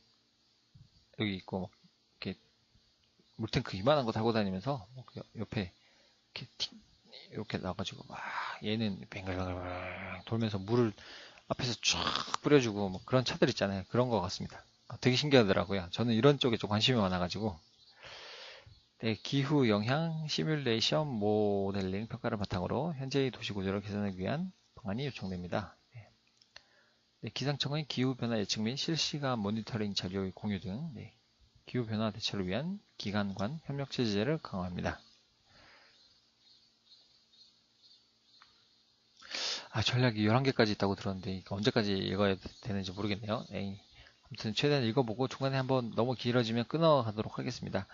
여기 있고, 막 이렇게 물탱크 이만한 거 달고 다니면서 옆에 이렇게 나가지고 막 얘는 뱅글뱅글 돌면서 물을 앞에서 쫙 뿌려주고 뭐 그런 차들 있잖아요. 그런 것 같습니다. 되게 신기하더라고요. 저는 이런 쪽에 좀 관심이 많아가지고. 네, 기후 영향 시뮬레이션 모델링 평가를 바탕으로 현재의 도시 구조를 개선하기 위한 방안이 요청됩니다. 네, 기상청의 기후변화 예측 및 실시간 모니터링 자료의 공유 등 기후변화 대처를 위한 기관 간 협력 체제를 강화합니다. 전략이 11개까지 있다고 들었는데 언제까지 읽어야 되는지 모르겠네요. 아무튼 최대한 읽어보고 중간에 한번 너무 길어지면 끊어가도록 하겠습니다.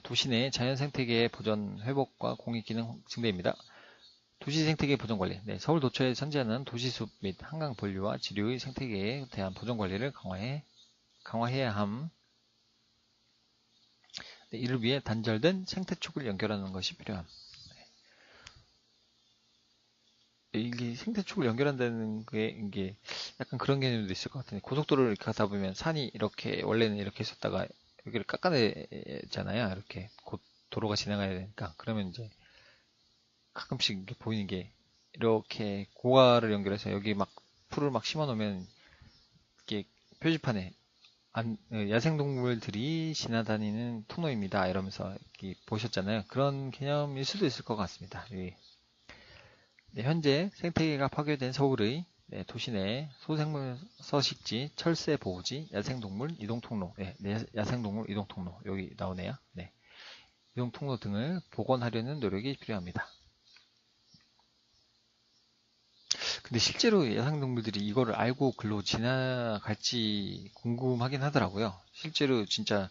도시 내 자연 생태계의 보전, 회복과 공익 기능 증대입니다. 도시 생태계 보전 관리. 서울 도처에 선재하는 도시숲 및 한강 본류와 지류의 생태계에 대한 보전 관리를 강화해야 함. 이를 위해 단절된 생태축을 연결하는 것이 필요함. 이게 생태축을 연결한다는 게 약간 그런 개념도 있을 것 같은데 고속도로를 이렇게 가다 보면 산이 이렇게 원래는 이렇게 있었다가 여기를 깎아내잖아요. 이렇게 곧 도로가 지나가야 되니까 그러면 이제 가끔씩 이렇게 보이는 게 이렇게 고가를 연결해서 여기 막 풀을 막 심어 놓으면 이게 표지판에 야생동물들이 지나다니는 통로입니다. 이러면서 이렇게 보셨잖아요. 그런 개념일 수도 있을 것 같습니다. 현재 생태계가 파괴된 서울의 도시 내 소생물 서식지, 철새 보호지, 야생동물 이동통로, 야생동물 이동통로 여기 나오네요. 이동통로 등을 복원하려는 노력이 필요합니다. 근데 실제로 야생동물들이 이거를 알고 글로 지나갈지 궁금하긴 하더라고요. 실제로 진짜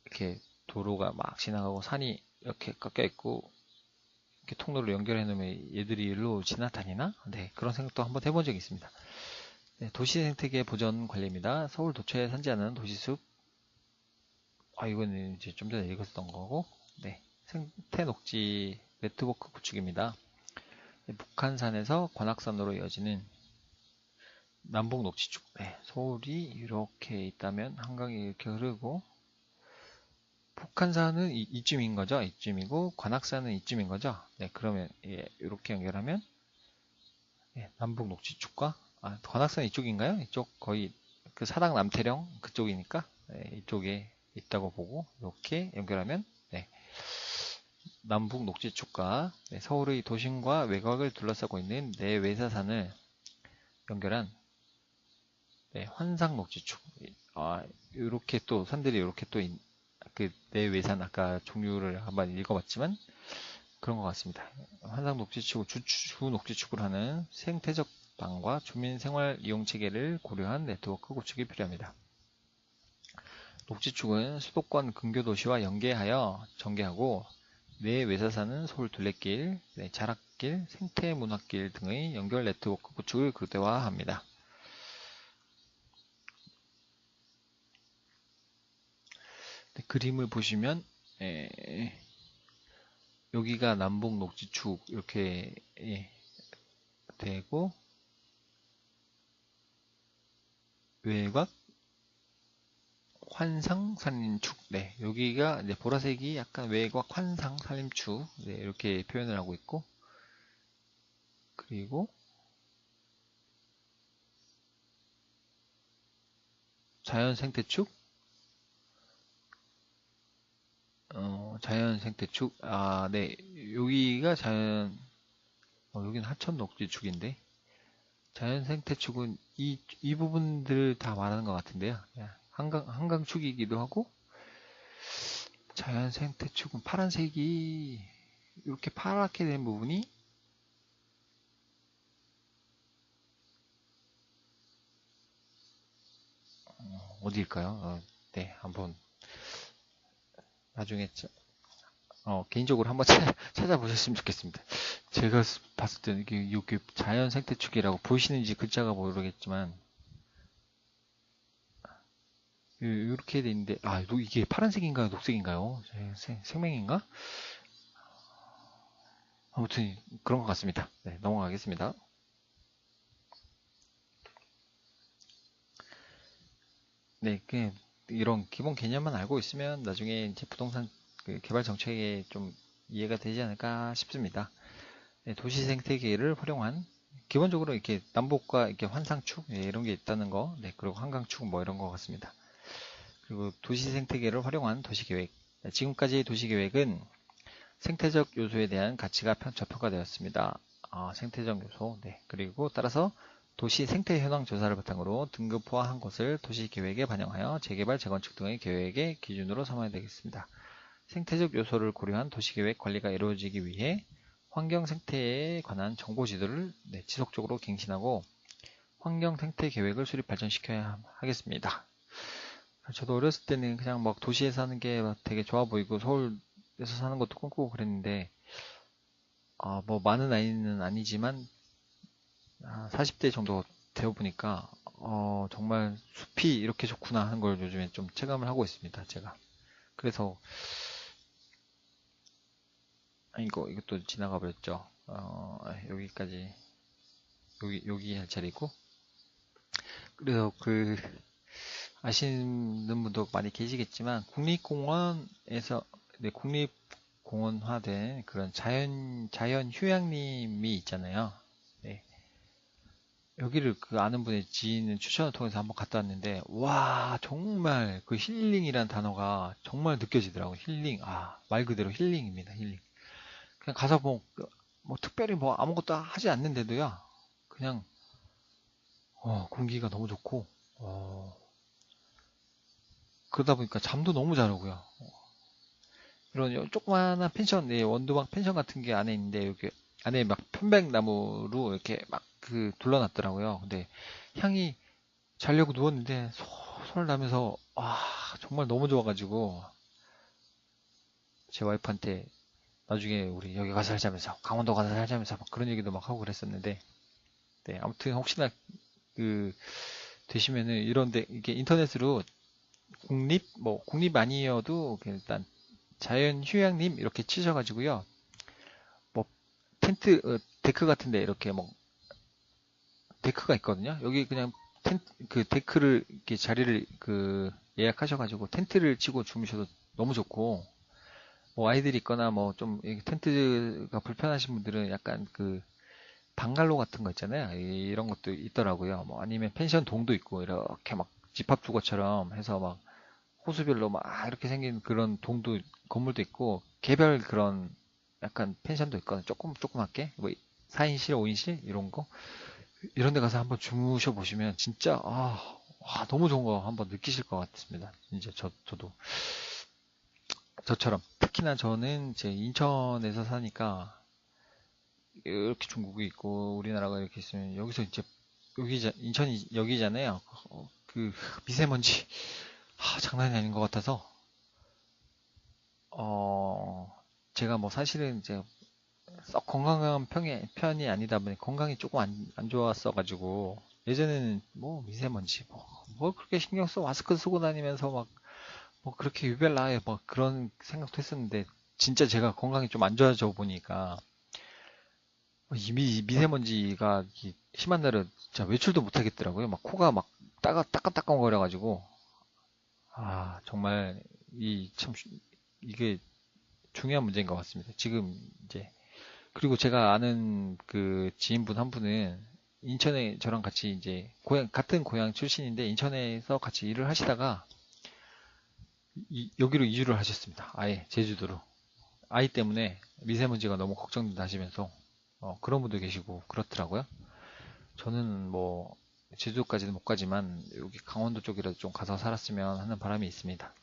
이렇게 도로가 막 지나가고 산이 이렇게 깎여 있고 이렇게 통로를 연결해 놓으면 얘들이 일로 지나다니나? 그런 생각도 한번 해본 적이 있습니다. 도시 생태계 보전 관리입니다. 서울 도처에 산재하는 도시숲. 이거는 이제 좀 전에 읽었던 거고, 생태 녹지 네트워크 구축입니다. 북한산에서 관악산으로 이어지는 남북 녹지축. 서울이 이렇게 있다면 한강이 이렇게 흐르고, 북한산은 이쯤인 거죠. 이쯤이고, 관악산은 이쯤인 거죠. 그러면 이렇게 연결하면 남북 녹지축과 관악산 이쪽인가요? 이쪽 거의 그 사당 남태령 그쪽이니까 이쪽에 있다고 보고 이렇게 연결하면 남북 녹지축과 서울의 도심과 외곽을 둘러싸고 있는 내외사산을 연결한 환상 녹지축. 이렇게 또 산들이 이렇게 또 그 내외산 아까 종류를 한번 읽어봤지만 그런 것 같습니다. 환상 녹지축, 주 녹지축을 하는 생태적 방과 주민 생활 이용 체계를 고려한 네트워크 구축이 필요합니다. 녹지축은 수도권 근교 도시와 연계하여 전개하고 내외사산은 서울 둘레길, 자락길, 생태문화길 등의 연결 네트워크 구축을 극대화합니다. 그림을 보시면 여기가 남북 녹지축 이렇게 되고 외곽 환상 산림축. 여기가 이제 보라색이 약간 외곽 환상 산림축. 이렇게 표현을 하고 있고 그리고 자연 생태축. 자연 생태축. 여기가 여기는 하천 녹지축인데 자연 생태축은 이 부분들 다 말하는 것 같은데요. 한강축이기도 하고 자연 생태축은 파란색이 이렇게 파랗게 된 부분이 어디일까요? 한번 나중에 개인적으로 한번 찾아보셨으면 좋겠습니다. 제가 봤을 때는 이게 자연 생태축이라고 보이시는지 글자가 모르겠지만 이렇게 돼 있는데 이게 파란색인가요? 녹색인가요? 생명인가? 아무튼 그런 것 같습니다. 네, 넘어가겠습니다. 네, 이런 기본 개념만 알고 있으면 나중에 이제 부동산 개발 정책에 좀 이해가 되지 않을까 싶습니다. 네, 도시 생태계를 활용한 기본적으로 이렇게 남북과 이렇게 환상축 이런 게 있다는 거, 네, 그리고 한강축 뭐 이런 것 같습니다. 그리고 도시 생태계를 활용한 도시계획. 네, 지금까지 도시계획은 생태적 요소에 대한 가치가 저평가되었습니다. 생태적 요소, 네, 그리고 따라서 도시 생태 현황 조사를 바탕으로 등급화한 것을 도시계획에 반영하여 재개발, 재건축 등의 계획의 기준으로 삼아야 되겠습니다. 생태적 요소를 고려한 도시계획 관리가 이루어지기 위해 환경 생태에 관한 정보 지도를 지속적으로 갱신하고 환경 생태 계획을 수립 발전시켜야 하겠습니다. 저도 어렸을 때는 그냥 막 도시에 사는 게 되게 좋아 보이고 서울에서 사는 것도 꿈꾸고 그랬는데 뭐 많은 나이는 아니지만 40대 정도 되어 보니까 정말 숲이 이렇게 좋구나 하는 걸 요즘에 좀 체감을 하고 있습니다. 제가. 그래서 이것도 지나가 버렸죠. 여기까지 여기 할 차례고. 그래서 아시는 분도 많이 계시겠지만 국립공원에서 국립공원화된 그런 자연 휴양림이 있잖아요. 네. 여기를 아는 분의 지인은 추천을 통해서 한번 갔다 왔는데 와 정말 그 힐링이란 단어가 정말 느껴지더라고요. 힐링 말 그대로 힐링입니다. 힐링. 그냥 가서 뭐 특별히 뭐 아무것도 하지 않는데도요. 그냥 공기가 너무 좋고 그러다 보니까 잠도 너무 잘 오고요. 이런 조그마한 펜션, 원두막 펜션 같은 게 안에 있는데 여기 안에 막 편백나무로 이렇게 막 둘러놨더라고요. 근데 향이 자려고 누웠는데 솔솔 나면서 정말 너무 좋아가지고 제 와이프한테 나중에 우리 여기 가서 살자면서 강원도 가서 살자면서 막 그런 얘기도 막 하고 그랬었는데 네, 아무튼 혹시나 되시면은 이런데 이게 인터넷으로 국립 아니어도 일단 자연 휴양림 이렇게 치셔가지고요. 뭐 데크 같은데 이렇게 뭐 데크가 있거든요. 여기 그냥 데크를 이렇게 자리를 예약하셔가지고 텐트를 치고 주무셔도 너무 좋고 뭐 아이들이 있거나 뭐 좀 텐트가 불편하신 분들은 약간 방갈로 같은 거 있잖아요. 이런 것도 있더라고요. 뭐 아니면 펜션 동도 있고 이렇게 막 집합주거처럼 해서 막 호수별로 막 이렇게 생긴 그런 건물도 있고 개별 그런 약간 펜션도 있거든요. 조그맣게 뭐 4인실, 5인실 이런 거 이런 데 가서 한번 주무셔 보시면 진짜 너무 좋은 거 한번 느끼실 것 같습니다. 이제 저도 저처럼 특히나 저는 제 인천에서 사니까 이렇게 중국이 있고 우리나라가 이렇게 있으면 여기서 이제 인천이 여기잖아요. 미세먼지 장난이 아닌 것 같아서 제가 뭐 사실은 이제 썩 건강한 편이 아니다 보니 건강이 조금 안 좋았어가지고 예전에는 뭐 미세먼지 뭐 그렇게 신경 써 마스크 쓰고 다니면서 막 뭐 그렇게 유별나게 막 그런 생각도 했었는데 진짜 제가 건강이 좀 안 좋아져 보니까 이 미세먼지가 심한 날은 진짜 외출도 못 하겠더라고요. 막 코가 막 따끔따끔거려가지고 정말 이게 중요한 문제인 것 같습니다. 지금 이제 그리고 제가 아는 지인분 한 분은 인천에 저랑 같이 이제 같은 고향 출신인데 인천에서 같이 일을 하시다가 여기로 이주를 하셨습니다. 아예 제주도로. 아이 때문에 미세먼지가 너무 걱정된다 하시면서 그런 분도 계시고 그렇더라고요. 저는 뭐 제주도까지는 못 가지만 여기 강원도 쪽이라도 좀 가서 살았으면 하는 바람이 있습니다.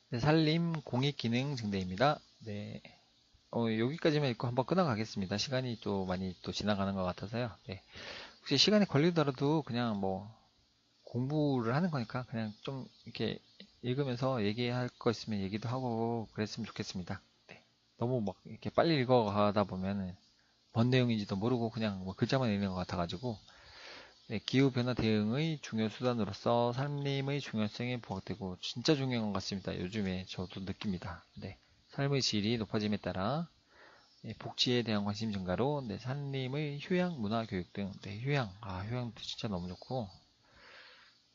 네, 산림 공익기능 증대입니다. 네. 여기까지만 읽고 한번 끊어가겠습니다. 시간이 또 많이 또 지나가는 것 같아서요. 네. 혹시 시간이 걸리더라도 그냥 뭐 공부를 하는 거니까 그냥 좀 이렇게 읽으면서 얘기할 거 있으면 얘기도 하고 그랬으면 좋겠습니다. 네. 너무 막 이렇게 빨리 읽어가다 보면은 뭔 내용인지도 모르고 그냥 뭐 글자만 읽는 것 같아가지고 네, 기후변화 대응의 중요 수단으로서 산림의 중요성이 부각되고 진짜 중요한 것 같습니다. 요즘에 저도 느낍니다. 네, 삶의 질이 높아짐에 따라 네, 복지에 대한 관심 증가로 네, 산림의 휴양, 문화, 교육 등 네, 휴양도 진짜 너무 좋고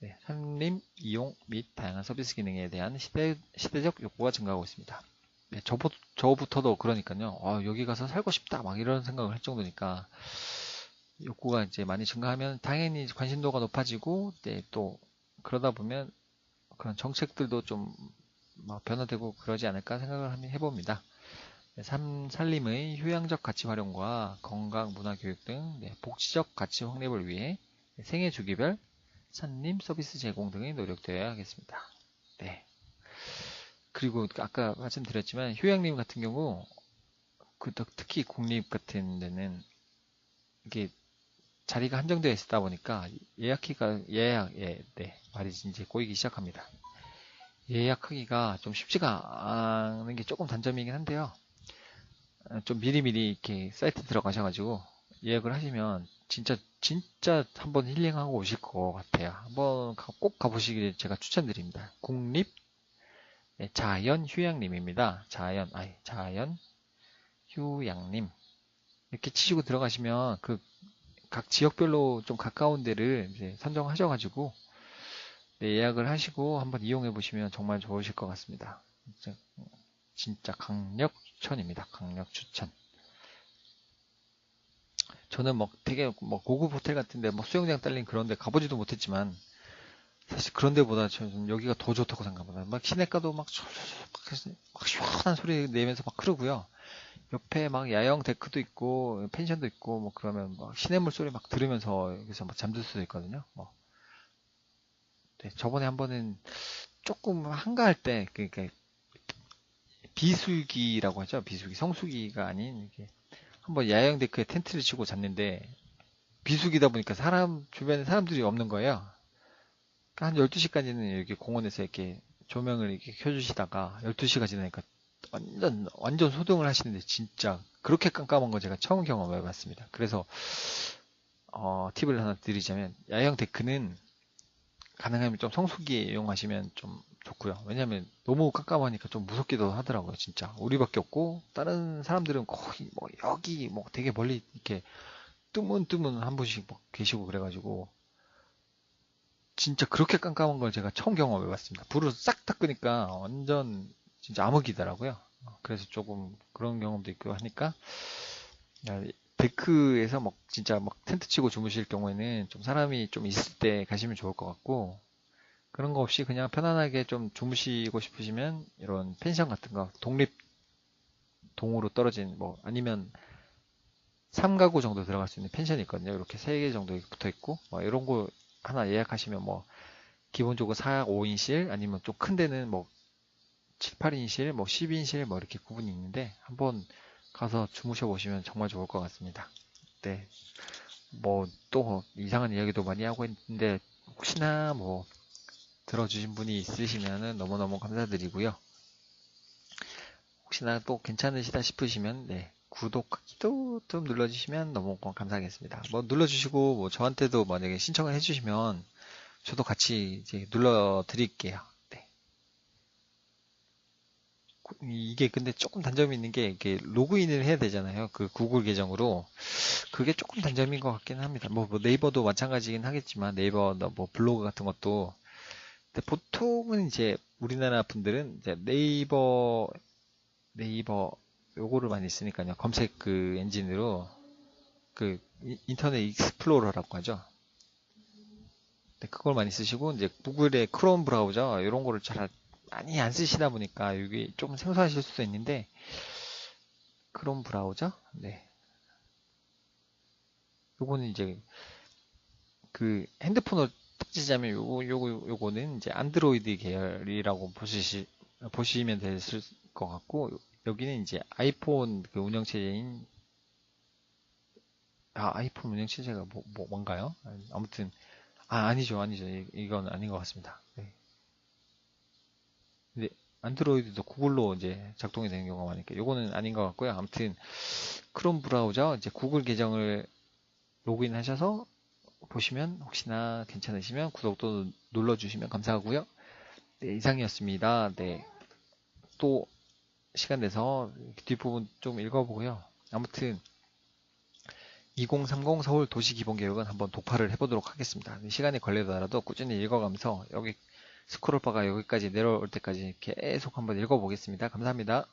네, 산림 이용 및 다양한 서비스 기능에 대한 시대적 욕구가 증가하고 있습니다. 네, 저부터도 그러니까요. 여기 가서 살고 싶다 막 이런 생각을 할 정도니까 욕구가 이제 많이 증가하면 당연히 관심도가 높아지고 네, 또 그러다 보면 그런 정책들도 좀 막 변화되고 그러지 않을까 생각을 해봅니다. 네, 산림의 휴양적 가치 활용과 건강, 문화, 교육 등 네, 복지적 가치 확립을 위해 생애 주기별 산림 서비스 제공 등이 노력되어야 하겠습니다. 네. 그리고 아까 말씀드렸지만 휴양림 같은 경우 특히 국립 같은 데는 이게 자리가 한정되어 있다 보니까 네, 말이 이제 꼬이기 시작합니다. 예약하기가 좀 쉽지가 않은 게 조금 단점이긴 한데요. 좀 미리미리 이렇게 사이트 들어가셔가지고 예약을 하시면 진짜 한번 힐링하고 오실 것 같아요. 한번 꼭 가보시길 제가 추천드립니다. 국립 네, 자연 휴양림입니다. 자연 휴양림 이렇게 치시고 들어가시면 그 각 지역별로 좀 가까운 데를 이제 선정하셔가지고 네, 예약을 하시고 한번 이용해 보시면 정말 좋으실 것 같습니다. 진짜 강력 추천입니다. 강력 추천. 저는 뭐 되게 뭐 고급 호텔 같은데 뭐 수영장 딸린 그런 데 가보지도 못했지만 사실 그런 데보다 저는 여기가 더 좋다고 생각합니다. 막 시내가도 막 시원한 소리 내면서 막 그러고요. 옆에 막 야영 데크도 있고 펜션도 있고 뭐 그러면 막 시냇물 소리 막 들으면서 여기서 막 잠들 수도 있거든요. 뭐. 네, 저번에 한 번은 조금 한가할 때 그러니까 비수기라고 하죠. 비수기 성수기가 아닌 이렇게 한번 야영 데크에 텐트를 치고 잤는데 비수기다 보니까 주변에 사람들이 없는 거예요. 그러니까 한 12시까지는 이렇게 공원에서 이렇게 조명을 이렇게 켜주시다가 12시가 지나니까 완전 소등을 하시는데 진짜 그렇게 깜깜한 거 제가 처음 경험해 봤습니다. 그래서 팁을 하나 드리자면 야영 데크는 가능하면 좀 성수기에 이용하시면 좀 좋고요. 왜냐면 너무 깜깜하니까 좀 무섭기도 하더라고요, 진짜. 우리밖에 없고 다른 사람들은 거의 뭐 여기 뭐 되게 멀리 이렇게 뜨문뜨문 한 분씩 뭐 계시고 그래가지고 진짜 그렇게 깜깜한 걸 제가 처음 경험해 봤습니다. 불을 싹 다 끄니까 완전 진짜 암흑이더라고요. 그래서 조금 그런 경험도 있고 하니까 야, 데크에서 막 진짜 막 텐트 치고 주무실 경우에는 좀 사람이 좀 있을 때 가시면 좋을 것 같고 그런 거 없이 그냥 편안하게 좀 주무시고 싶으시면 이런 펜션 같은 거 동으로 떨어진 뭐 아니면 3가구 정도 들어갈 수 있는 펜션이 있거든요. 이렇게 3개 정도 붙어 있고 뭐 이런 거 하나 예약하시면 뭐 기본적으로 4, 5인실 아니면 좀 큰 데는 뭐 7, 8인실, 뭐 10인실 뭐 이렇게 구분이 있는데 한번 가서 주무셔 보시면 정말 좋을 것 같습니다. 네. 뭐 또 이상한 이야기도 많이 하고 있는데 혹시나 뭐 들어주신 분이 있으시면은 너무너무 감사드리고요. 혹시나 또 괜찮으시다 싶으시면 네. 구독하기도 좀 눌러주시면 너무 감사하겠습니다. 뭐 눌러주시고 뭐 저한테도 만약에 신청을 해주시면 저도 같이 이제 눌러드릴게요. 네. 이게 근데 조금 단점이 있는 게 이게 로그인을 해야 되잖아요. 그 구글 계정으로. 그게 조금 단점인 것 같기는 합니다. 뭐 네이버도 마찬가지긴 하겠지만 네이버 뭐 블로그 같은 것도 근데 보통은 이제 우리나라 분들은 이제 네이버 요거를 많이 쓰니까요. 검색 그 엔진으로 그 인터넷 익스플로러라고 하죠. 네, 그걸 많이 쓰시고 이제 구글의 크롬 브라우저 이런 거를 잘 많이 안 쓰시다 보니까 이게 좀 생소하실 수도 있는데 크롬 브라우저? 네. 요거는 이제 그 핸드폰으로 따지자면 요거는 이제 안드로이드 계열이라고 보시면 될 것 같고 여기는 이제 아이폰 그 운영체제인 아이폰 운영체제가 뭔가요? 아무튼 아니죠 이건 아닌 것 같습니다. 네. 근데 안드로이드도 구글로 이제 작동이 되는 경우가 많으니까 요거는 아닌 것 같고요. 아무튼 크롬 브라우저 이제 구글 계정을 로그인 하셔서 보시면 혹시나 괜찮으시면 구독도 눌러주시면 감사하고요. 네, 이상이었습니다. 네, 또 시간 내서 뒷부분 좀 읽어보고요. 아무튼 2030 서울 도시기본계획은 한번 독파를 해보도록 하겠습니다. 시간이 걸리더라도 꾸준히 읽어가면서 여기 스크롤바가 여기까지 내려올 때까지 계속 한번 읽어보겠습니다. 감사합니다.